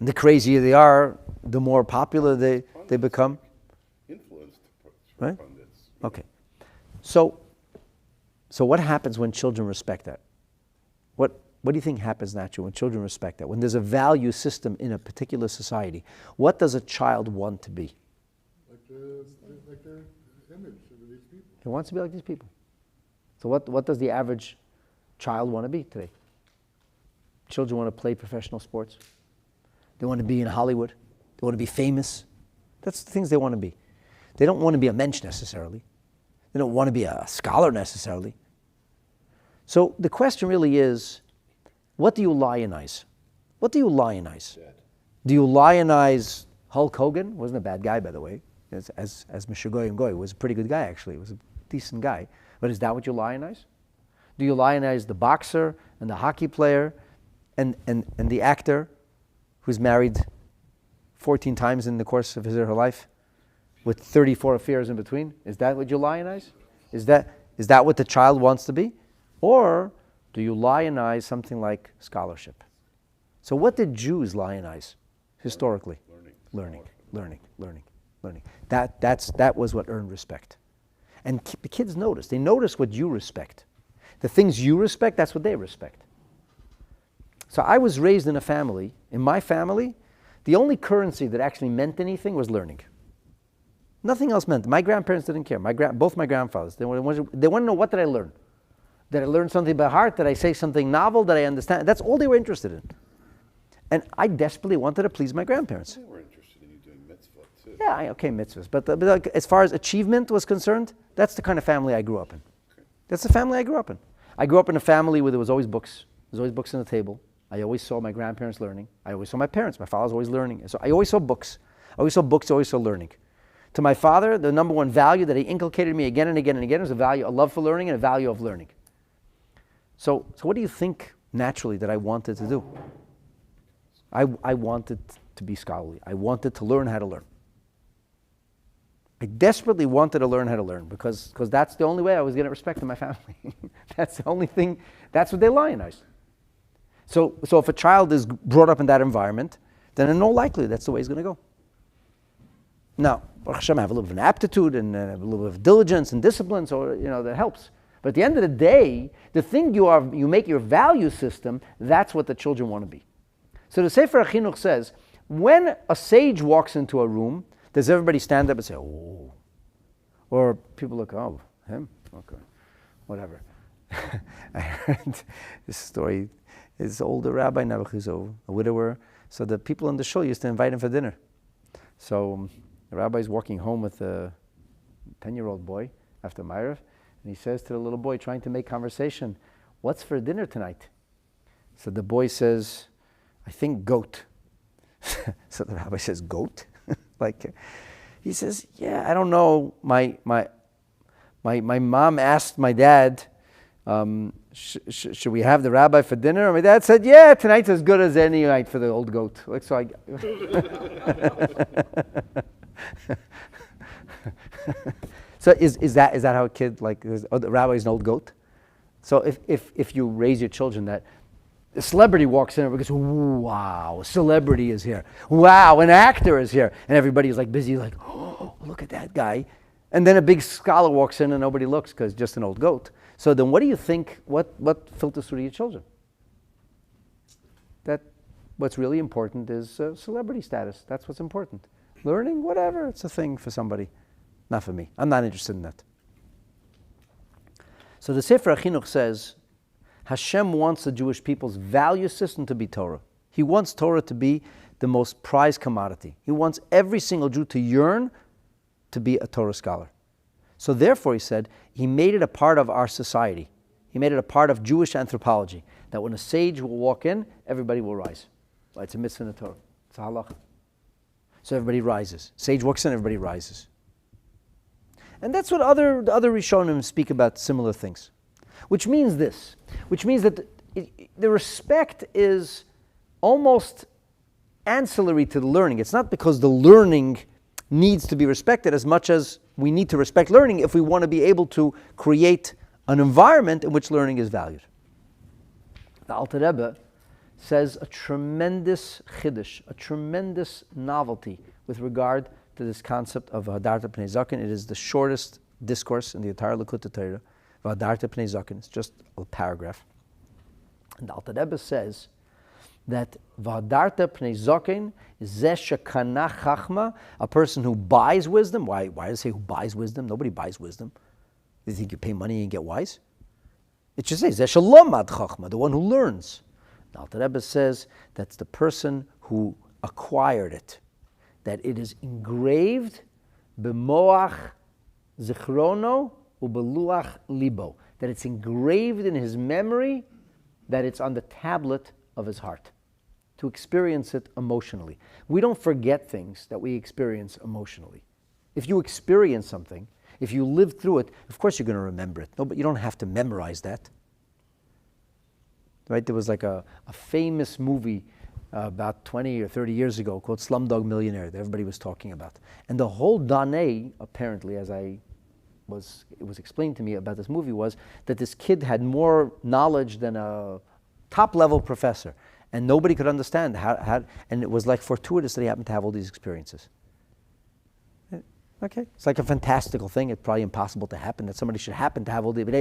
The crazier they are, the more popular they become. Influenced, right? Pundits. Okay. So what happens when children respect that? What do you think happens naturally when children respect that? When there's a value system in a particular society, what does a child want to be? Like their image of these people. He wants to be like these people. So what does the average child want to be today? Children want to play professional sports. They want to be in Hollywood. They want to be famous. That's the things they want to be. They don't want to be a mensch necessarily. They don't want to be a scholar necessarily. So the question really is, what do you lionize? What do you lionize? Dead. Do you lionize Hulk Hogan? Wasn't a bad guy, by the way. As Mr. Goyim Goy was a pretty good guy, actually. He was a decent guy. But is that what you lionize? Do you lionize the boxer and the hockey player and the actor who's married 14 times in the course of his or her life with 34 affairs in between? Is that what you lionize? Is that what the child wants to be? Or do you lionize something like scholarship? So what did Jews lionize historically? Learning. That was what earned respect. And the kids notice. They notice what you respect. The things you respect, that's what they respect. So I was raised in a family. In my family, the only currency that actually meant anything was learning. Nothing else meant. My grandparents didn't care. Both my grandfathers. They want to know, what did I learn? Did I learn something by heart? Did I say something novel? Did I understand? That's all they were interested in. And I desperately wanted to please my grandparents. They were interested in you doing mitzvah too. Yeah, okay, mitzvahs. But like, as far as achievement was concerned, that's the kind of family I grew up in. Okay. That's the family I grew up in. I grew up in a family where there was always books. There was always books on the table. I always saw my grandparents learning. I always saw my parents. My father was always learning. So I always saw books. I always saw learning. To my father, the number one value that he inculcated me again and again and again was a love for learning and a value of learning. So what do you think naturally that I wanted to do? I wanted to be scholarly. I wanted to learn how to learn. I desperately wanted to learn how to learn because that's the only way I was going to respect in my family. That's the only thing. That's what they lionize. So if a child is brought up in that environment, then in all likelihood that's the way he's going to go. Now, Baruch Hashem, I have a little bit of an aptitude and a little bit of diligence and discipline, so that helps. But at the end of the day, the thing you make your value system, that's what the children want to be. So the Sefer HaChinuch says, when a sage walks into a room, does everybody stand up and say, oh? Or people look, oh, him? Okay, whatever. I heard this story. His older rabbi, Nebuchadnezzar, a widower, so the people in the shul used to invite him for dinner. So the rabbi's walking home with a 10-year-old boy after Ma'ariv, and he says to the little boy, trying to make conversation, what's for dinner tonight? So the boy says, I think goat. So the rabbi says, goat? He says, yeah, I don't know. My mom asked my dad, should we have the rabbi for dinner? And my dad said, yeah, tonight's as good as any night for the old goat. So is that how a kid, the rabbi is an old goat? So if you raise your children that a celebrity walks in because, wow, a celebrity is here. Wow, an actor is here. And everybody's busy oh, look at that guy. And then a big scholar walks in and nobody looks because just an old goat. So then what do you think, what filters through to your children? That what's really important is celebrity status. That's what's important. Learning, whatever, it's a thing for somebody. Not for me. I'm not interested in that. So the Sefer HaChinuch says, Hashem wants the Jewish people's value system to be Torah. He wants Torah to be the most prized commodity. He wants every single Jew to yearn to be a Torah scholar. So therefore, he said, he made it a part of our society. He made it a part of Jewish anthropology, that when a sage will walk in, everybody will rise. Well, it's a mitzvah in the Torah. It's a halacha. So everybody rises. Sage walks in, everybody rises. And that's what the other Rishonim speak about similar things. Which means this. Which means that the respect is almost ancillary to the learning. It's not because the learning needs to be respected as much as we need to respect learning if we want to be able to create an environment in which learning is valued. The Alter Rebbe says a tremendous chiddush, a tremendous novelty with regard to this concept of V'hadarta Pnei Zaken. It is the shortest discourse in the entire Likutei Torah. V'hadarta Pnei Zaken. It's just a paragraph. And the Alter Rebbe says that V'hadarta Pnei Zaken is zeh shekana chachma, a person who buys wisdom. Why does it say who buys wisdom? Nobody buys wisdom. You think you pay money and get wise? It should say zeh shalomad chachma, the one who learns. The Alter Rebbe says that's the person who acquired it, that it is engraved b'moach zichrono u'beluach libo, that it's engraved in his memory, that it's on the tablet of his heart, to experience it emotionally. We don't forget things that we experience emotionally. If you experience something, if you live through it, of course you're going to remember it. No, but you don't have to memorize that. Right? There was like a famous movie about 20 or 30 years ago called Slumdog Millionaire that everybody was talking about. And the whole Dane, apparently, as it was explained to me about this movie, was that this kid had more knowledge than a top-level professor. And nobody could understand how, and it was like fortuitous that he happened to have all these experiences. Okay, it's like a fantastical thing. It's probably impossible to happen, that somebody should happen to have all these. But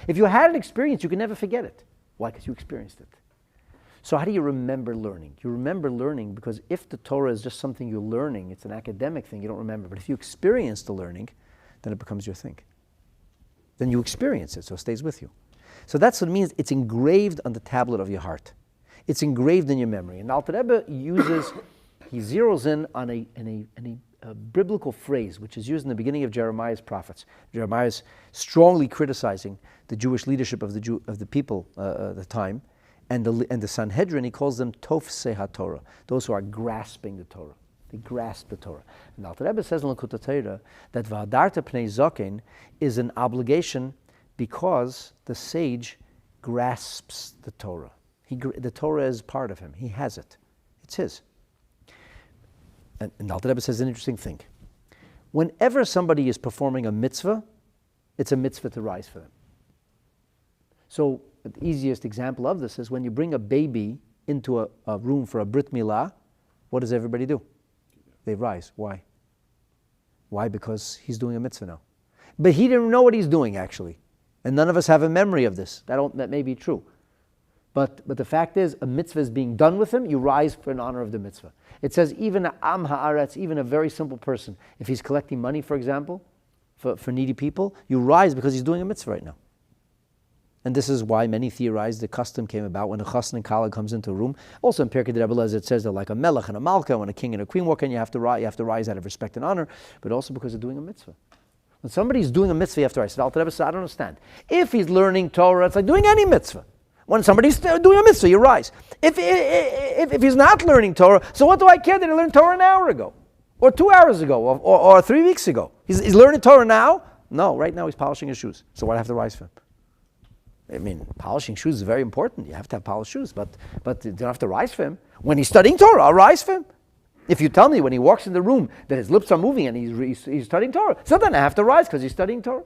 if you had an experience, you can never forget it. Why? Because you experienced it. So how do you remember learning? You remember learning because if the Torah is just something you're learning, it's an academic thing, you don't remember. But if you experience the learning, then it becomes your thing. Then you experience it, so it stays with you. So that's what it means. It's engraved on the tablet of your heart. It's engraved in your memory. And Alter Rebbe he zeroes in on a biblical phrase which is used in the beginning of Jeremiah's prophets. Jeremiah is strongly criticizing the Jewish leadership of the people at the time, and the Sanhedrin. He calls them tofsei HaTorah, those who are grasping the Torah. They grasp the Torah. And Alter Rebbe says in Likutei Torah that V'hadarta Pnei Zaken is an obligation because the sage grasps the Torah. The Torah is part of him. He has it. It's his. And Alter Rebbe says an interesting thing. Whenever somebody is performing a mitzvah, it's a mitzvah to rise for them. So the easiest example of this is when you bring a baby into a room for a brit milah, what does everybody do? They rise. Why? Why? Because he's doing a mitzvah now. But he didn't know what he's doing, actually. And none of us have a memory of this. That may be true. But the fact is, a mitzvah is being done with him, you rise for an honor of the mitzvah. It says even a am ha'aretz, even a very simple person, if he's collecting money, for example, for needy people, you rise because he's doing a mitzvah right now. And this is why many theorize the custom came about when a chassan and kala comes into a room. Also in Perek Chelek it says they're like a melech and a malka. When a king and a queen walk in, you have to rise out of respect and honor, but also because they're doing a mitzvah. When somebody's doing a mitzvah, you have to rise. Alter Rebbe said, I don't understand. If he's learning Torah, it's like doing any mitzvah. When somebody's doing a mitzvah, you rise. If he's not learning Torah, so what do I care that he learned Torah an hour ago? Or 2 hours ago? Or 3 weeks ago? He's learning Torah now? No, right now he's polishing his shoes. So why do I have to rise for him? I mean, polishing shoes is very important. You have to have polished shoes, but you don't have to rise for him. When he's studying Torah, I'll rise for him. If you tell me when he walks in the room that his lips are moving and he's studying Torah, so then I have to rise because he's studying Torah.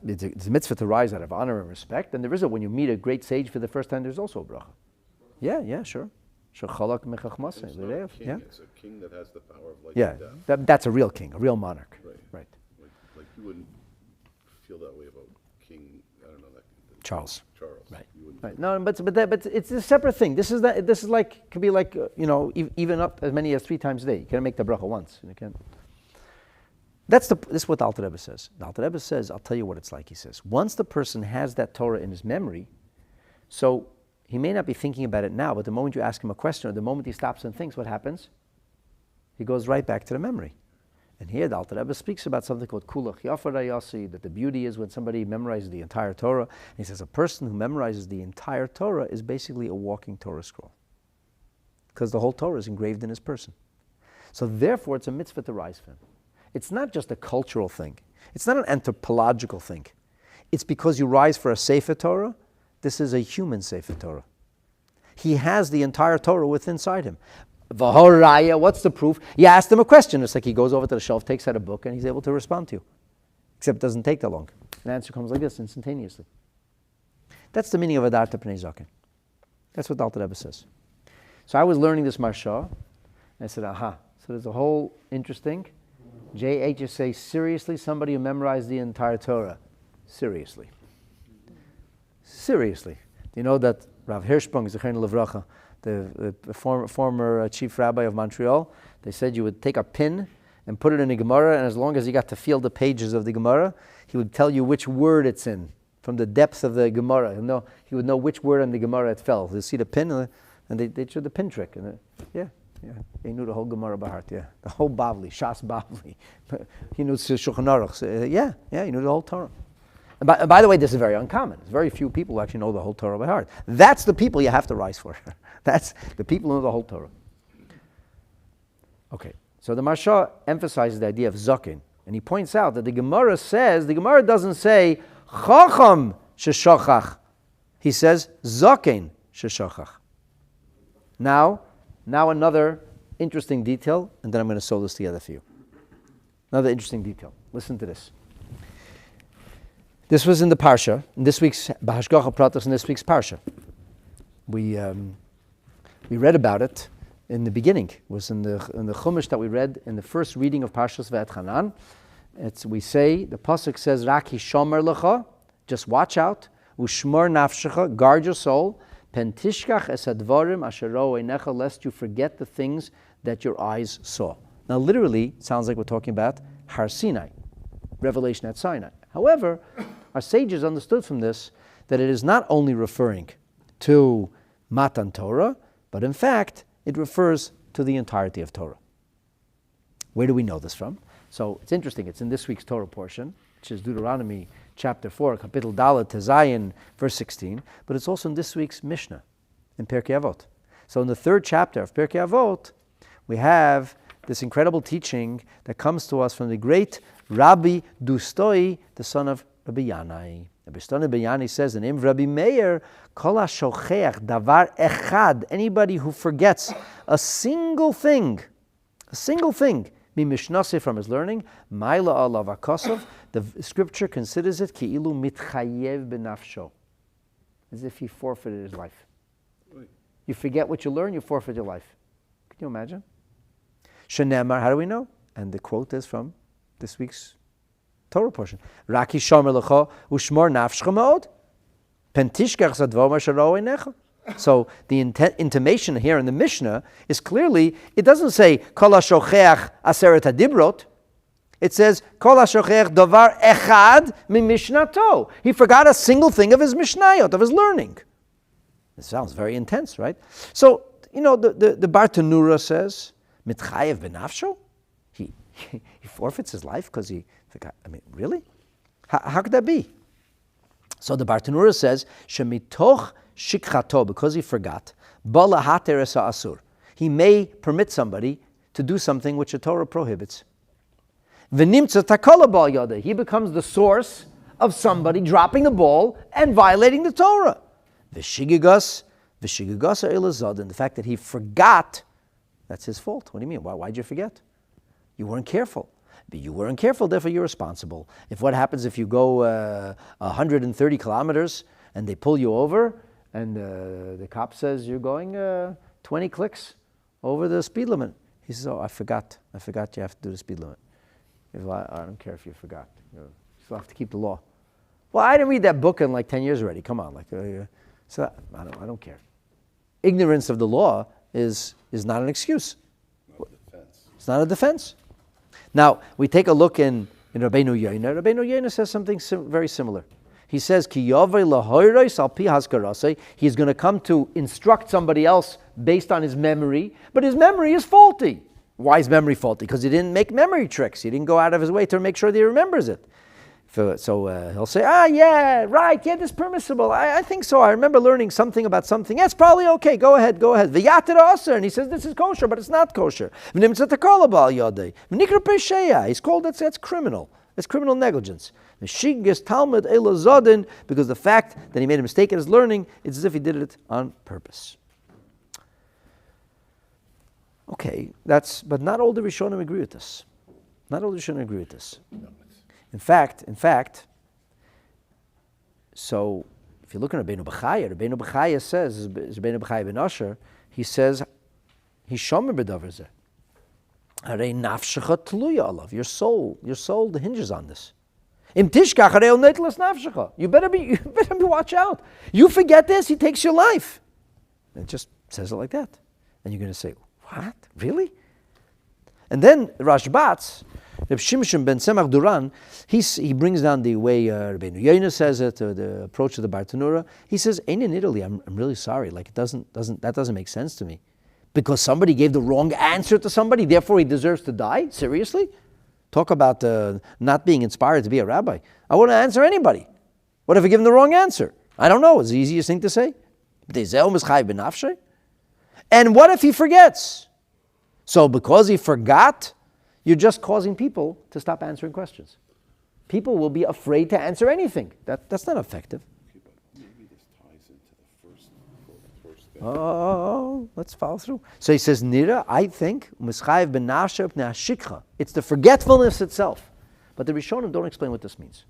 It's a mitzvah to rise out of honor and respect, and there is when you meet a great sage for the first time, there's also a bracha. Yeah, sure. It's not a king, it's a king that has the power of life and death. That's a real king, a real monarch. Right. Like you wouldn't feel that way about King, I don't know, Charles. Right. No, but it's a separate thing. This is like, could be like, even up as many as 3 times a day. You can't make the bracha once. You can't. This is what the Alter Rebbe says. The Alter Rebbe says, I'll tell you what it's like. He says, once the person has that Torah in his memory, so he may not be thinking about it now, but the moment you ask him a question or the moment he stops and thinks, what happens? he goes right back to the memory. And here the Alter Rebbe speaks about something called kulach yafarayasi, that the beauty is when somebody memorizes the entire Torah. And he says a person who memorizes the entire Torah is basically a walking Torah scroll, because the whole Torah is engraved in his person. So therefore it's a mitzvah to rise for him. It's not just a cultural thing. It's not an anthropological thing. It's because you rise for a Sefer Torah. This is a human Sefer Torah. He has the entire Torah within inside him. V'horaya, what's the proof? You asked him a question. It's like he goes over to the shelf, takes out a book, and he's able to respond to you. Except it doesn't take that long. The answer comes like this, instantaneously. That's the meaning of Adarta Pnei Zaken. That's what the Alter Rebbe says. So I was learning this Marsha, and I said, aha. So there's a whole interesting. J.H. is say, seriously, somebody who memorized the entire Torah. Seriously. Seriously. Do you know that Rav Hirschbung, Zechon Levracha, the former chief rabbi of Montreal, they said you would take a pin and put it in a Gemara, and as long as you got to feel the pages of the Gemara, he would tell you which word it's in, from the depth of the Gemara. He would know which word in the Gemara it fell. You see the pin, and they showed the pin trick. And he knew the whole Gemara by heart, the whole Bavli, Shas Bavli. He knew Shulchan Aruch. He knew the whole Torah. And by the way, this is very uncommon. There's very few people who actually know the whole Torah by heart. That's the people you have to rise for. That's the people who know the whole Torah. Okay, so the Marsha emphasizes the idea of Zaken, and he points out that the Gemara doesn't say Chacham sheshachach. He says Zaken sheshachach. Now another interesting detail, and then I'm going to sew this together for you. Another interesting detail. Listen to this. This was in the Parsha, in this week's Bahashgacha Pratos, in this week's Parsha. We read about it in the beginning. It was in the Chumash that we read in the first reading of Parshas V'etchanan. We say, the pasuk says, Rak hishomer lecha, just watch out, ushmor nafshecha, guard your soul, pen tishkach es hadvarim asher ro'u einecha, lest you forget the things that your eyes saw. Now literally, it sounds like we're talking about Har Sinai, revelation at Sinai. However, our sages understood from this that it is not only referring to Matan Torah, but in fact, it refers to the entirety of Torah. Where do we know this from? So it's interesting. It's in this week's Torah portion, which is Deuteronomy chapter 4, Kapitel Dalet Tezayin, verse 16. But it's also in this week's Mishnah, in Perkei Avot. So in the third chapter of Perkei Avot, we have this incredible teaching that comes to us from the great Rabbi Dustoi, the son of Rabbi Yanai. Rabbi Yanai says, the name of Rabbi Meir, Kol ha-shocheach davar echad, anybody who forgets a single thing, mi-mishnase, from his learning, Maila alav akosov, the scripture considers it ki'ilu mitchayev benafsho, as if he forfeited his life. You forget what you learn, you forfeit your life. Can you imagine? Shenemar, how do we know? And the quote is from this week's Torah portion. Raki shomer lecha ushmor nafshcha ma'od. Pentishkach zadvar masher ro'u einecha. So the intimation here in the Mishnah is clearly, it doesn't say kol ha-shocheach aseret hadibrot. It says kol ha-shocheach davar echad mi-mishnato. He forgot a single thing of his mishnayot, of his learning. It sounds very intense, right? So, the Bartanura says, mitchayev benafsho? He forfeits his life because he forgot. I mean, really? How could that be? So the Bartanura says, shemitoch shikchato, because he forgot, bala hater esa asur. He may permit somebody to do something which the Torah prohibits. V'nimtza takala bal yada. He becomes the source of somebody dropping the ball and violating the Torah. V'shigigas elazad. And the fact that he forgot, that's his fault. What do you mean? Why'd you forget? You weren't careful. But you weren't careful, therefore you're responsible. What happens if you go 130 kilometers and they pull you over and the cop says you're going 20 clicks over the speed limit? He says, I forgot you have to do the speed limit. I don't care if you forgot. You still have to keep the law. Well, I didn't read that book in like 10 years already. Come on. So I don't care. Ignorance of the law is not an excuse. It's not a defense. Now, we take a look in Rabbeinu Yoina. Rabbeinu Yoina says something very similar. He says, Ki yavei lahoyros al pi haskarasei. He's going to come to instruct somebody else based on his memory, but his memory is faulty. Why is memory faulty? Because he didn't make memory tricks. He didn't go out of his way to make sure that he remembers it. So he'll say, yeah, right, yeah, this is permissible. I think so. I remember learning something about something. It's probably okay. Go ahead. V'yater aser, and he says this is kosher, but it's not kosher. He's called that's criminal. It's criminal negligence. Talmud because the fact that he made a mistake in his learning, it's as if he did it on purpose. Okay, but not all the Rishonim agree with this. Not all the Rishonim agree with this. In fact, so if you look at Rabbeinu Bechaya says, Rabbeinu Bechaya ben Asher, he says, he's shomer b'davar zeh. Harei nafshecha tluya alav. Your soul hinges on this. Im tishkach harei ol netlas nafshecha. You better be watch out. You forget this, he takes your life. And it just says it like that. And you're going to say, what? Really? And then Rashbatz, Reb Shimshon ben Tzemach Duran, he brings down the way Rabbeinu Yoina says it, the approach of the Bartanura. He says, "Ain't in Italy. I'm really sorry. Like that doesn't make sense to me, because somebody gave the wrong answer to somebody, therefore he deserves to die. Seriously? Talk about not being inspired to be a rabbi. I wouldn't answer anybody. What if I give him the wrong answer? I don't know. It's the easiest thing to say. And what if he forgets? So because he forgot, you're just causing people to stop answering questions. People will be afraid to answer anything. That's not effective. Okay, but maybe this ties into the first thing. Oh, let's follow through. So he says, Nira, I think, it's the forgetfulness itself. But the Rishonim don't explain what this means.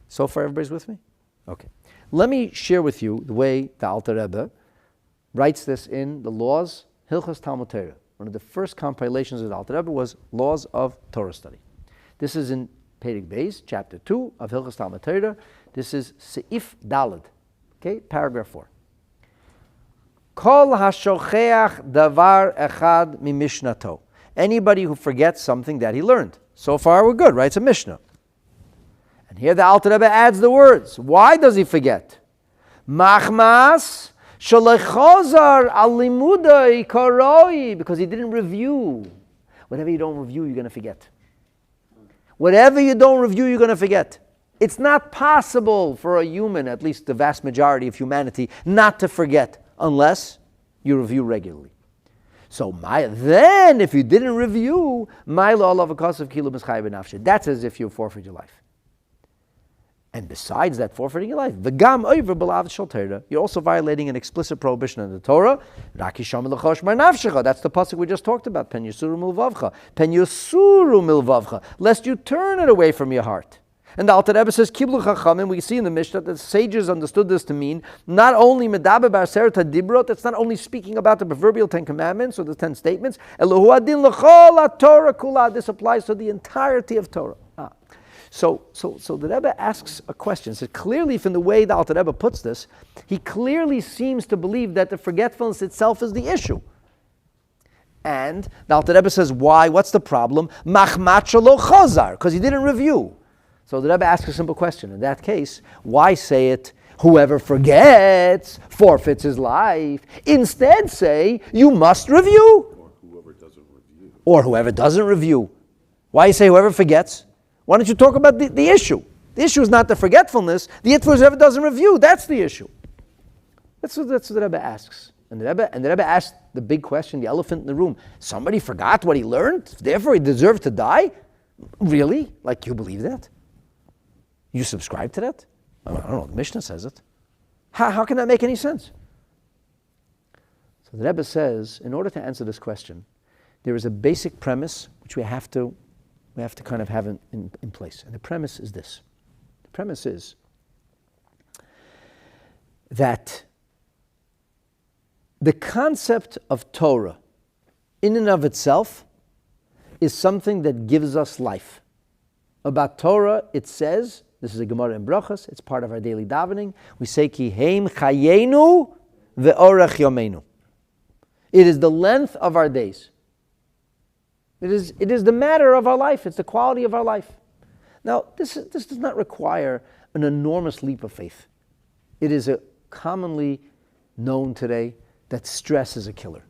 So far, everybody's with me? Okay. Let me share with you the way the Alter Rebbe writes this in the Laws, Hilchos Talmud Torah. One of the first compilations of the Alter Rebbe was Laws of Torah Study. This is in Perek Beis, chapter 2 of Hilchos Talmud Torah. This is Seif Daled, okay, paragraph 4. Kol hashocheach davar echad mimishnato. Anybody who forgets something that he learned. So far we're good, right? It's a Mishnah. And here the Alter Rebbe adds the words. Why does he forget? Machmas shalechozar alimudai karoi, because he didn't review. Whatever you don't review, you're going to forget. Whatever you don't review, you're going to forget. It's not possible for a human, at least the vast majority of humanity, not to forget unless you review regularly. So then, if you didn't review, that's as if you forfeit your life. And besides that, forfeiting your life, you're also violating an explicit prohibition in the Torah. That's the pasuk we just talked about. Pen yusuru milvavcha, lest you turn it away from your heart. And the Alter Rebbe says, Kiblu Chachamim, we see in the Mishnah that the sages understood this to mean not only Medaber B'Aseret HaDibrot, it's not only speaking about the proverbial 10 commandments or the 10 statements, Elohu Adin L'chol HaTorah Kula, this applies to the entirety of Torah. So the Rebbe asks a question. So clearly, from the way the Alter Rebbe puts this, he clearly seems to believe that the forgetfulness itself is the issue. And the Alter Rebbe says, why? What's the problem? Machmat shelo chazar, because he didn't review. So the Rebbe asks a simple question. In that case, why say it, whoever forgets forfeits his life? Instead say, you must review. Or whoever doesn't review. Why say whoever forgets? Why don't you talk about the issue? The issue is not the forgetfulness. The issue is whoever doesn't review. That's the issue. That's what the Rebbe asks. And the Rebbe asked the big question, the elephant in the room. Somebody forgot what he learned, therefore he deserved to die? Really? Like, you believe that? You subscribe to that? I don't know, the Mishnah says it. How can that make any sense? So the Rebbe says, in order to answer this question, there is a basic premise which we have to kind of have in place. And the premise is this. The premise is that the concept of Torah in and of itself is something that gives us life. About Torah, it says, this is a Gemara in Brachos, it's part of our daily davening, we say, Ki heim chayenu ve'orech yomeinu. It is the length of our days. It is the matter of our life. It's the quality of our life. Now, this does not require an enormous leap of faith. It is commonly known today that stress is a killer.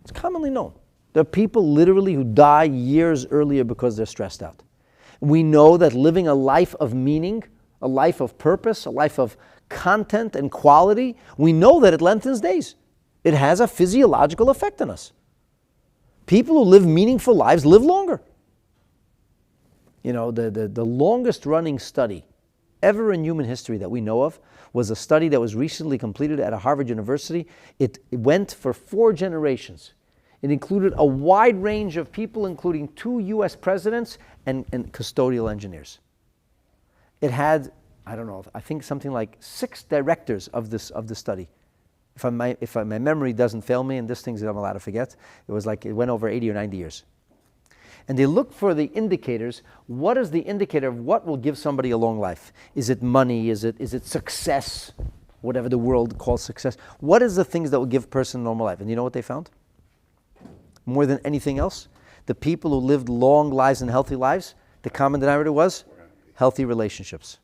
It's commonly known. There are people literally who die years earlier because they're stressed out. We know that living a life of meaning, a life of purpose, a life of content and quality, we know that it lengthens days. It has a physiological effect on us. People who live meaningful lives live longer. You know, the longest running study ever in human history that we know of was a study that was recently completed at a Harvard University. It went for 4 generations. It included a wide range of people, including 2 U.S. presidents and custodial engineers. It had, I don't know, I think something like 6 directors of the study. If my memory doesn't fail me, and this thing's I'm allowed to forget, it went over 80 or 90 years. And they look for the indicators. What is the indicator of what will give somebody a long life? Is it money? Is it success? Whatever the world calls success. What is the things that will give a person a normal life? And you know what they found? More than anything else, the people who lived long lives and healthy lives, the common denominator was healthy relationships.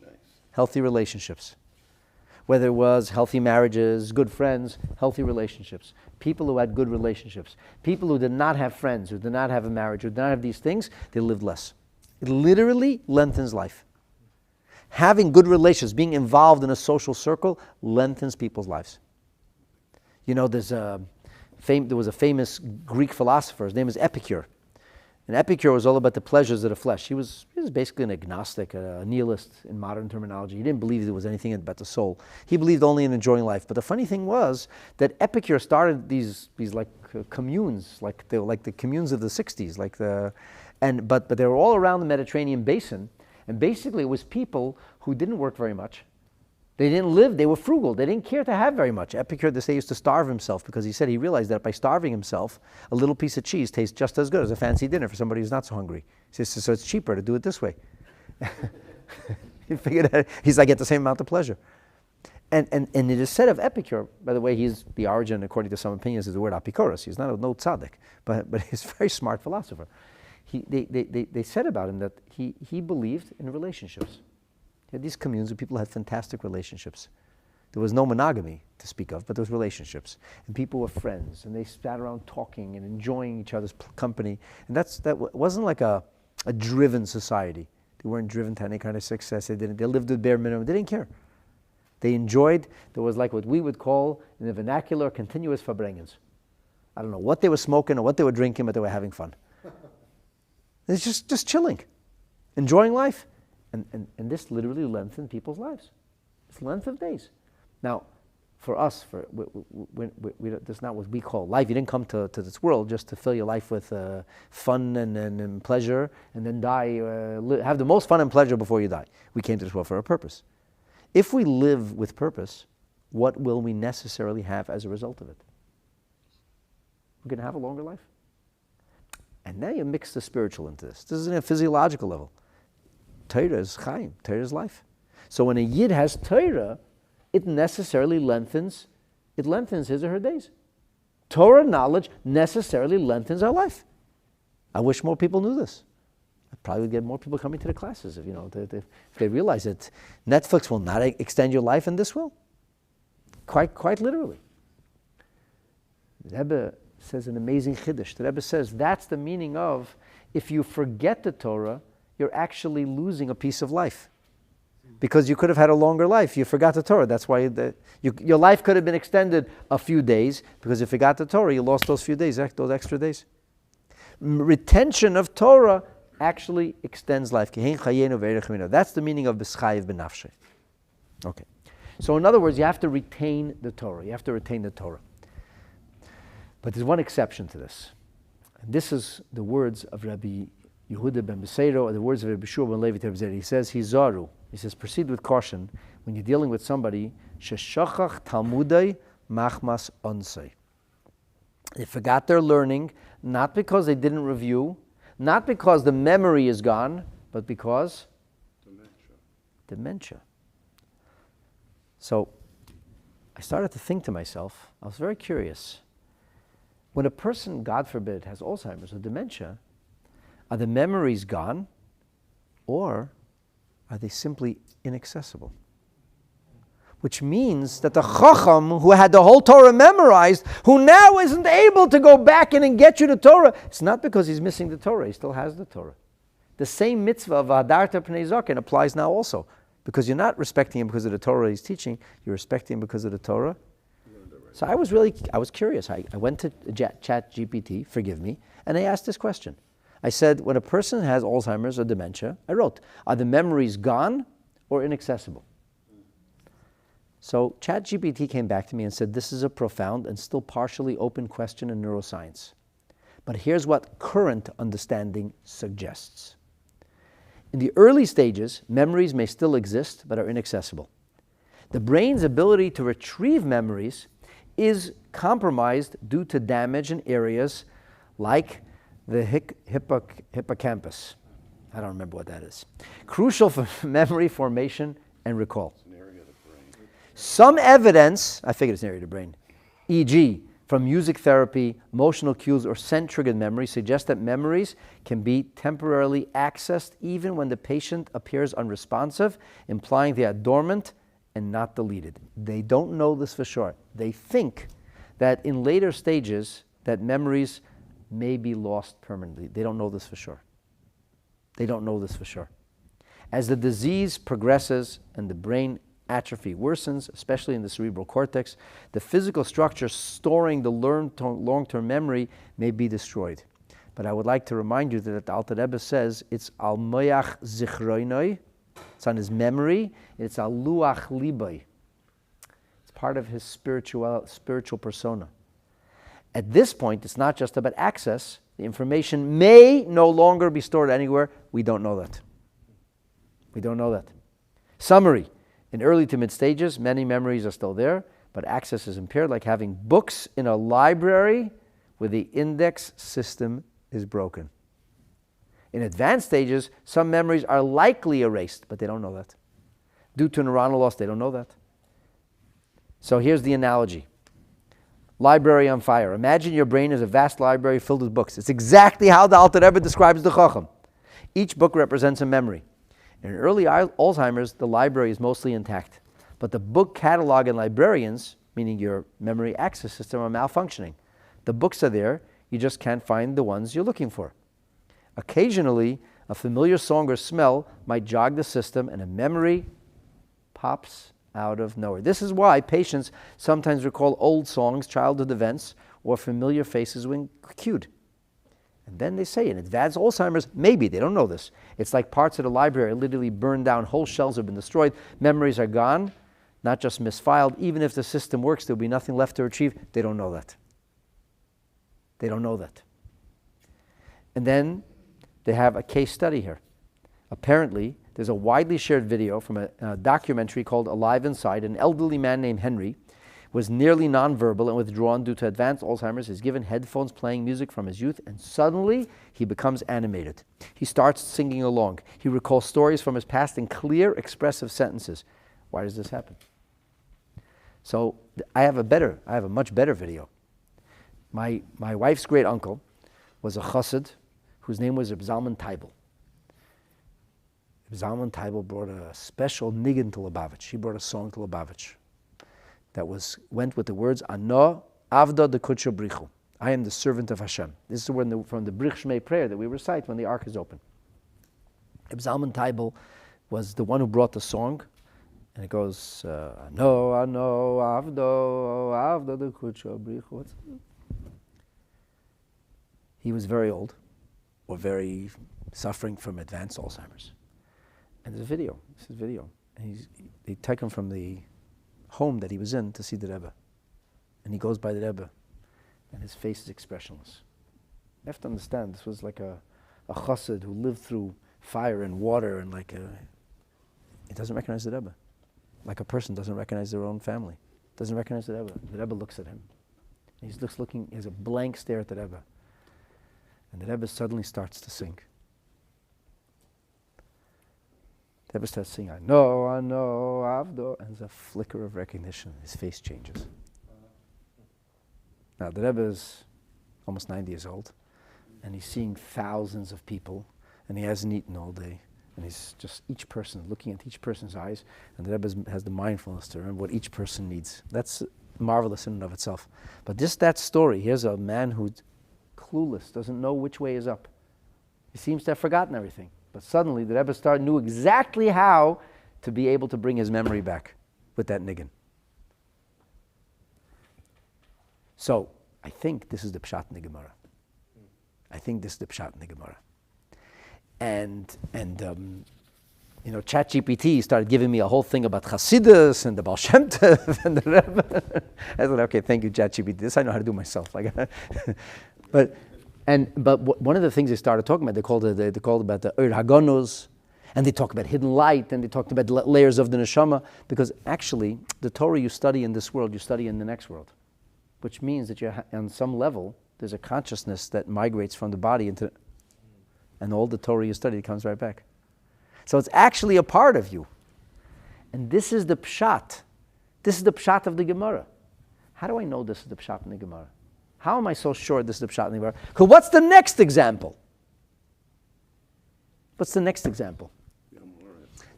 Nice. Healthy relationships. Whether it was healthy marriages, good friends, healthy relationships. People who had good relationships. People who did not have friends, who did not have a marriage, who did not have these things, they lived less. It literally lengthens life. Having good relations, being involved in a social circle, lengthens people's lives. You know, there was a famous Greek philosopher. His name is Epicure. And Epicure was all about the pleasures of the flesh. He was basically an agnostic, a nihilist in modern terminology. He didn't believe there was anything about the soul. He believed only in enjoying life. But the funny thing was that Epicure started these like communes, like the communes of the 60s, but they were all around the Mediterranean basin. And basically it was people who didn't work very much. They didn't live, they were frugal. They didn't care to have very much. Epicure, they say, used to starve himself because he said he realized that by starving himself, a little piece of cheese tastes just as good as a fancy dinner for somebody who's not so hungry. He says, so it's cheaper to do it this way. He figured out, I get the same amount of pleasure. And it is said of Epicure, by the way, he's the origin, according to some opinions, of the word apikoros. He's not no tzaddik, but he's a very smart philosopher. They said about him that he believed in relationships. He had these communes where people had fantastic relationships. There was no monogamy to speak of, but there was relationships. And people were friends, and they sat around talking and enjoying each other's company. And that wasn't like a driven society. They weren't driven to any kind of success. They lived with bare minimum. They didn't care. They enjoyed. There was like what we would call, in the vernacular, continuous verbrengens. I don't know what they were smoking or what they were drinking, but they were having fun. It's just chilling, enjoying life. And this literally lengthened people's lives. It's length of days. Now, for us, that's not what we call life. You didn't come to this world just to fill your life with fun and pleasure and then die, have the most fun and pleasure before you die. We came to this world for a purpose. If we live with purpose, what will we necessarily have as a result of it? We're going to have a longer life. And now you mix the spiritual into this. This is in a physiological level. Torah is Chaim. Torah is life. So when a Yid has Torah, it necessarily lengthens his or her days. Torah knowledge necessarily lengthens our life. I wish more people knew this. I probably would get more people coming to the classes if they realize that Netflix will not extend your life, and this will. Quite literally. The Rebbe says an amazing chiddush. The Rebbe says that's the meaning of if you forget the Torah, you're actually losing a piece of life. Because you could have had a longer life. You forgot the Torah. That's why your life could have been extended a few days, because if you forgot the Torah, you lost those few days, those extra days. Retention of Torah actually extends life. That's the meaning of b'schayev b'nafshe. Okay. So in other words, you have to retain the Torah. You have to retain the Torah. But there's one exception to this. And this is the words of Rabbi Yehuda ben Beseiro, or the words of Rabbi Shua ben Levi Terbzeri. He says, Hizaru. He says, proceed with caution when you're dealing with somebody, sheshachach talmudai machmas onsei. They forgot their learning, not because they didn't review, not because the memory is gone, but because dementia. So I started to think to myself, I was very curious. When a person, God forbid, has Alzheimer's or dementia, are the memories gone, or are they simply inaccessible? which means that the Chacham who had the whole Torah memorized, who now isn't able to go back in and get you the Torah, it's not because he's missing the Torah, he still has the Torah. The same mitzvah of Hadarta Pnei Zaken applies now also, because you're not respecting him because of the Torah he's teaching, you're respecting him because of the Torah. So I was curious. I went to Chat GPT, forgive me, and I asked this question. I said, when a person has Alzheimer's or dementia, I wrote, are the memories gone or inaccessible? So Chat GPT came back to me and said, this is a profound and still partially open question in neuroscience. But here's what current understanding suggests. In the early stages, memories may still exist but are inaccessible. The brain's ability to retrieve memories is compromised due to damage in areas like the hippocampus. I don't remember what that is. Crucial for memory formation and recall. It's an area of the brain. Some evidence, I figured it's an area of the brain, e.g., from music therapy, emotional cues, or scent-triggered memory suggests that memories can be temporarily accessed even when the patient appears unresponsive, implying they are dormant and not deleted. They don't know this for sure. They think that in later stages that memories may be lost permanently. They don't know this for sure. They don't know this for sure. As the disease progresses and the brain atrophy worsens, especially in the cerebral cortex, the physical structure storing the long-term memory may be destroyed. But I would like to remind you that the Alter Rebbe says it's al moyach zichroinoi, it's on his memory, it's al luach liboi. It's part of his spiritual persona. At this point, it's not just about access. The information may no longer be stored anywhere. We don't know that. We don't know that. Summary. In early to mid stages, many memories are still there, but access is impaired, like having books in a library where the index system is broken. In advanced stages, some memories are likely erased, but they don't know that. Due to neuronal loss, they don't know that. So here's the analogy. Library on fire. Imagine your brain is a vast library filled with books. It's exactly how the Alter Rebbe describes the Chacham. Each book represents a memory. In early Alzheimer's, the library is mostly intact. But the book catalog and librarians, meaning your memory access system, are malfunctioning. The books are there, you just can't find the ones you're looking for. Occasionally, a familiar song or smell might jog the system and a memory pops out of nowhere. This is why patients sometimes recall old songs, childhood events, or familiar faces when cued. And then they say in advanced Alzheimer's, maybe, they don't know this. It's like parts of the library are literally burned down, whole shelves have been destroyed, memories are gone, not just misfiled. Even if the system works, there'll be nothing left to retrieve. They don't know that. They don't know that. And then they have a case study here. Apparently, there's a widely shared video from a documentary called Alive Inside. An elderly man named Henry was nearly nonverbal and withdrawn due to advanced Alzheimer's. He's given headphones playing music from his youth, and suddenly he becomes animated. He starts singing along. He recalls stories from his past in clear, expressive sentences. Why does this happen? So I have a much better video. My wife's great uncle was a chassid whose name was Reb Zalman Teibel. Reb Zalman Teibel brought a special niggin to Lubavitch. He brought a song to Lubavitch that went with the words, Ano avda de kutsha brichu. I am the servant of Hashem. This is from the Brich Shmei prayer that we recite when the Ark is open. Reb Zalman Teibel was the one who brought the song, and it goes, Ano avda de kutsha brichu. He was very old, or very suffering from advanced Alzheimer's. And there's a video. This is video. And they take him from the home that he was in to see the Rebbe. And he goes by the Rebbe, and his face is expressionless. You have to understand, this was like a chassid who lived through fire and water, and he doesn't recognize the Rebbe. Like a person doesn't recognize their own family. Doesn't recognize the Rebbe. The Rebbe looks at him. He has a blank stare at the Rebbe. And the Rebbe suddenly starts to sing. The Rebbe starts singing, I know, Avdo, and there's a flicker of recognition. His face changes. Now, the Rebbe is almost 90 years old, and he's seeing thousands of people, and he hasn't eaten all day, And he's just each person, looking at each person's eyes, and the Rebbe has the mindfulness to remember what each person needs. That's marvelous in and of itself. But just that story, here's a man who's clueless, doesn't know which way is up. He seems to have forgotten everything. But suddenly the Rebbe knew exactly how to be able to bring his memory back with that niggin. So I think this is the pshat in the Gemara. I think this is the pshat in the Gemara. And ChatGPT started giving me a whole thing about Chassidus and the Baal Shem Tov and the Rebbe. I said, okay, thank you, ChatGPT. This I know how to do myself. But one of the things they started talking about, they called about the Ur Hagonos, and they talk about hidden light, and they talked about layers of the neshama, because actually the Torah you study in this world, you study in the next world, which means that on some level there's a consciousness that migrates from the body into, and all the Torah you study comes right back. So it's actually a part of you. And this is the pshat. This is the pshat of the Gemara. How do I know this is the pshat in the Gemara? How am I so sure this is the pshat in the Gemara? Because what's the next example? What's the next example?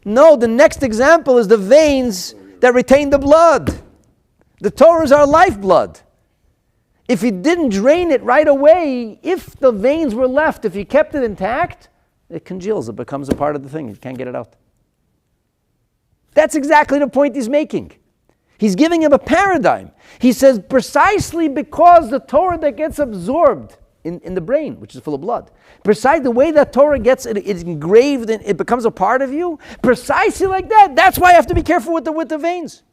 No, the next example is the veins that retain the blood. The Torah is our lifeblood. If you didn't drain it right away, if the veins were left, if you kept it intact, it congeals, it becomes a part of the thing. You can't get it out. That's exactly the point he's making. He's giving him a paradigm. He says precisely because the Torah that gets absorbed in the brain, which is full of blood, precisely the way that Torah gets it's engraved and it becomes a part of you, precisely like that. That's why I have to be careful with the veins.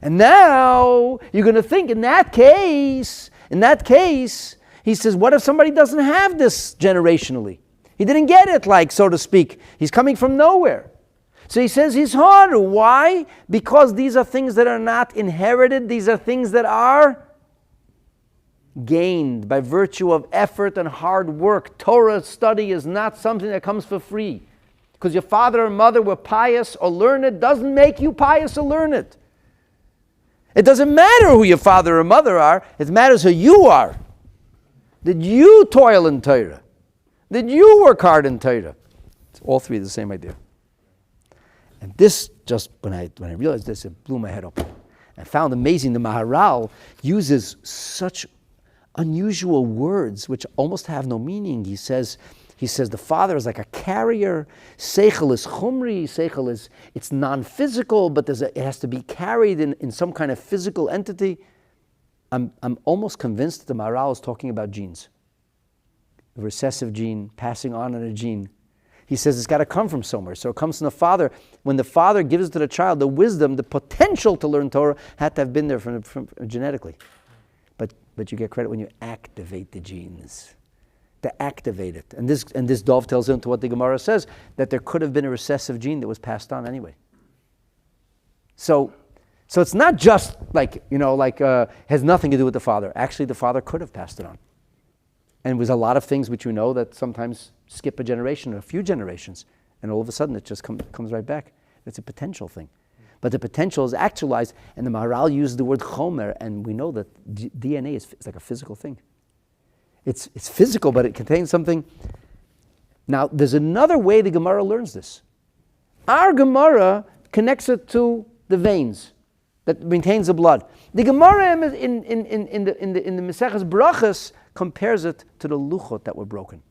And now you're going to think in that case, he says, what if somebody doesn't have this generationally? He didn't get it, like, so to speak. He's coming from nowhere. So he says he's harder. Why? Because these are things that are not inherited. These are things that are gained by virtue of effort and hard work. Torah study is not something that comes for free. Because your father or mother were pious or learned doesn't make you pious or learned. It doesn't matter who your father or mother are. It matters who you are. Did you toil in Torah? Did you work hard in Torah? It's all three the same idea. And this just, when I realized this, it blew my head open. I found amazing the Maharal uses such unusual words which almost have no meaning. He says the father is like a carrier. Seichel is chumri. Seichel is, it's non-physical, but it has to be carried in some kind of physical entity. I'm almost convinced that the Maharal is talking about genes. A recessive gene, passing on in a gene. He says it's got to come from somewhere. So it comes from the father. When the father gives to the child the wisdom, the potential to learn Torah had to have been there from genetically. But you get credit when you activate the genes. To activate it. And this dovetails into what the Gemara says, that there could have been a recessive gene that was passed on anyway. So it's not just has nothing to do with the father. Actually, the father could have passed it on. And it was a lot of things which you know that sometimes skip a generation or a few generations, and all of a sudden it just comes right back. It's a potential thing. But the potential is actualized, and the Maharal used the word chomer, and we know that DNA is like a physical thing. It's physical, but it contains something. Now, there's another way the Gemara learns this. Our Gemara connects it to the veins that maintains the blood. The Gemara in the Masechet Brachas compares it to the luchot that were broken.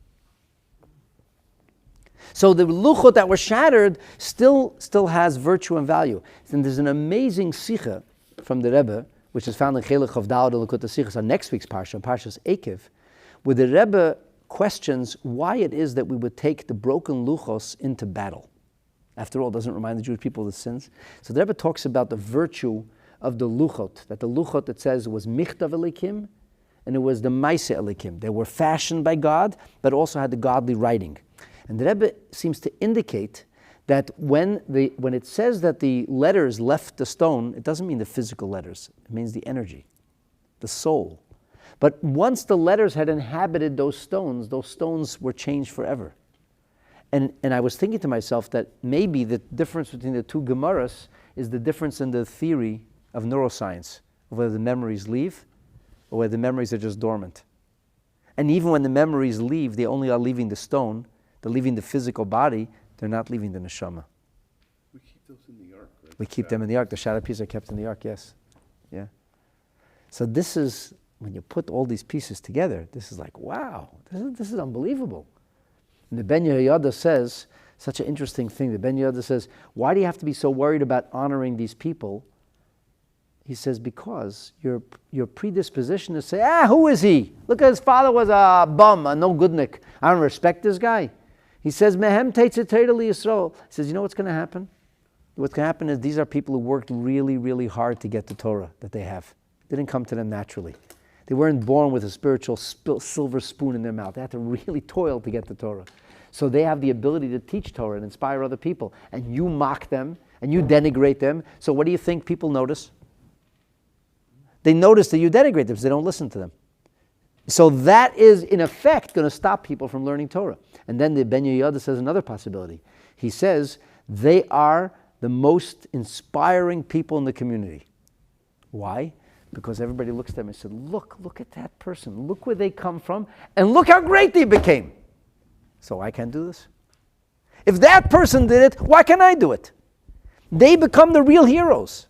So the luchot that were shattered still has virtue and value. And there's an amazing sicha from the Rebbe, which is found in Chelek of Da'od and Lekut HaSichos on next week's parsha, Parshas Ekev, where the Rebbe questions why it is that we would take the broken luchos into battle. After all, it doesn't remind the Jewish people of the sins. So the Rebbe talks about the virtue of the luchot, that the luchot, it says, was michtav elikim, and it was the maise elikim. They were fashioned by God, but also had the godly writing. And the Rebbe seems to indicate that when it says that the letters left the stone, it doesn't mean the physical letters. It means the energy, the soul. But once the letters had inhabited those stones were changed forever. And I was thinking to myself that maybe the difference between the two Gemaras is the difference in the theory of neuroscience, of whether the memories leave or whether the memories are just dormant. And even when the memories leave, they only are leaving the stone They're leaving the physical body. They're not leaving the neshama. We keep those in the ark, right? We keep them in the ark. The shadow pieces are kept in the ark, yes. Yeah. So this is, when you put all these pieces together, this is like, wow, this is unbelievable. And the Ben Yehoyada says, such an interesting thing, the Ben Yehoyada says, why do you have to be so worried about honoring these people? He says, because your predisposition is to say, who is he? Look, his father was a bum, a no-goodnik. I don't respect this guy. He says, Mehem teitzetei Yisrael. He says, you know what's going to happen? What's going to happen is these are people who worked really, really hard to get the Torah that they have. It didn't come to them naturally. They weren't born with a spiritual silver spoon in their mouth. They had to really toil to get the Torah. So they have the ability to teach Torah and inspire other people. And you mock them, and you denigrate them. So what do you think people notice? They notice that you denigrate them because they don't listen to them. So that is, in effect, going to stop people from learning Torah. And then the Ben Yehoyada says another possibility. He says, they are the most inspiring people in the community. Why? Because everybody looks at them and says, look at that person. Look where they come from, and look how great they became. So I can't do this. If that person did it, why can't I do it? They become the real heroes.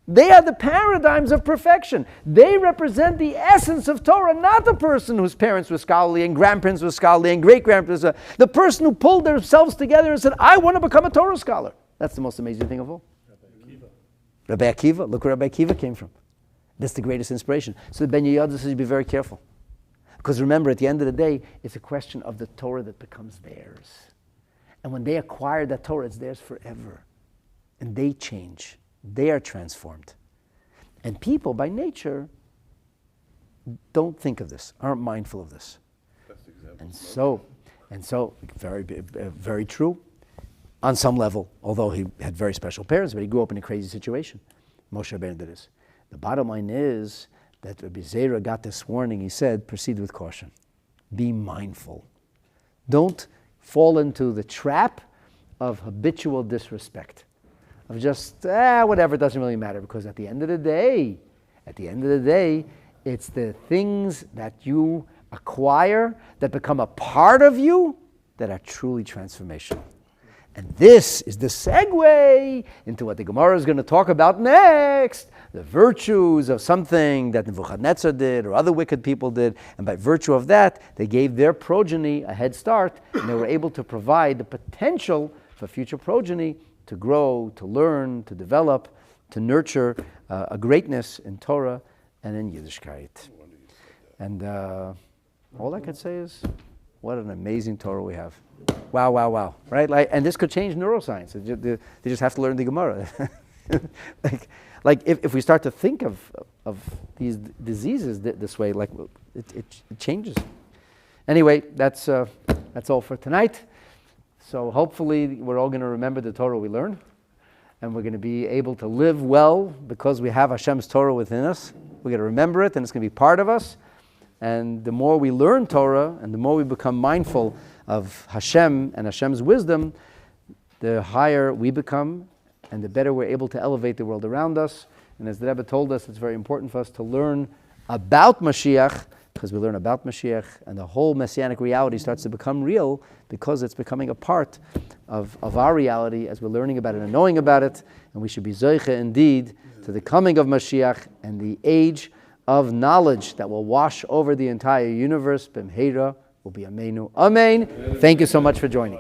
They are the paradigms of perfection. They represent the essence of Torah, not the person whose parents were scholarly and grandparents were scholarly and great-grandparents were. The person who pulled themselves together and said, I want to become a Torah scholar. That's the most amazing thing of all. Rabbi Akiva. Look where Rabbi Akiva came from. That's the greatest inspiration. So the Ben Yehoyada says, be very careful. Because remember, at the end of the day, it's a question of the Torah that becomes theirs. And when they acquire that Torah, it's theirs forever. And they change. They are transformed. And people, by nature, don't think of this, aren't mindful of this. And so, very, very true. On some level, although he had very special parents, but he grew up in a crazy situation. Moshe Rabbeinu did this. The bottom line is that Rabbi Zera got this warning. He said, proceed with caution. Be mindful. Don't fall into the trap of habitual disrespect. Of just, whatever, it doesn't really matter. Because at the end of the day, it's the things that you acquire that become a part of you that are truly transformational. And this is the segue into what the Gemara is going to talk about next. The virtues of something that Nebuchadnezzar did or other wicked people did. And by virtue of that, they gave their progeny a head start. And they were able to provide the potential for future progeny to grow, to learn, to develop, to nurture a greatness in Torah and in Yiddishkeit. And all I can say is, what an amazing Torah we have. Wow, wow, wow. Right? And this could change neuroscience. They just have to learn the Gemara. like if we start to think of these diseases this way, like it changes. Anyway, that's all for tonight. So hopefully we're all going to remember the Torah we learn, and we're going to be able to live well because we have Hashem's Torah within us. We're going to remember it, and it's going to be part of us. And the more we learn Torah, and the more we become mindful of Hashem and Hashem's wisdom, the higher we become, and the better we're able to elevate the world around us. And as the Rebbe told us, it's very important for us to learn about Mashiach, because we learn about Mashiach, and the whole Messianic reality starts to become real because it's becoming a part of our reality as we're learning about it and knowing about it. And we should be Zoiche indeed to the coming of Mashiach and the age of knowledge that will wash over the entire universe. B'mheira will be Amenu. Amen. Thank you so much for joining.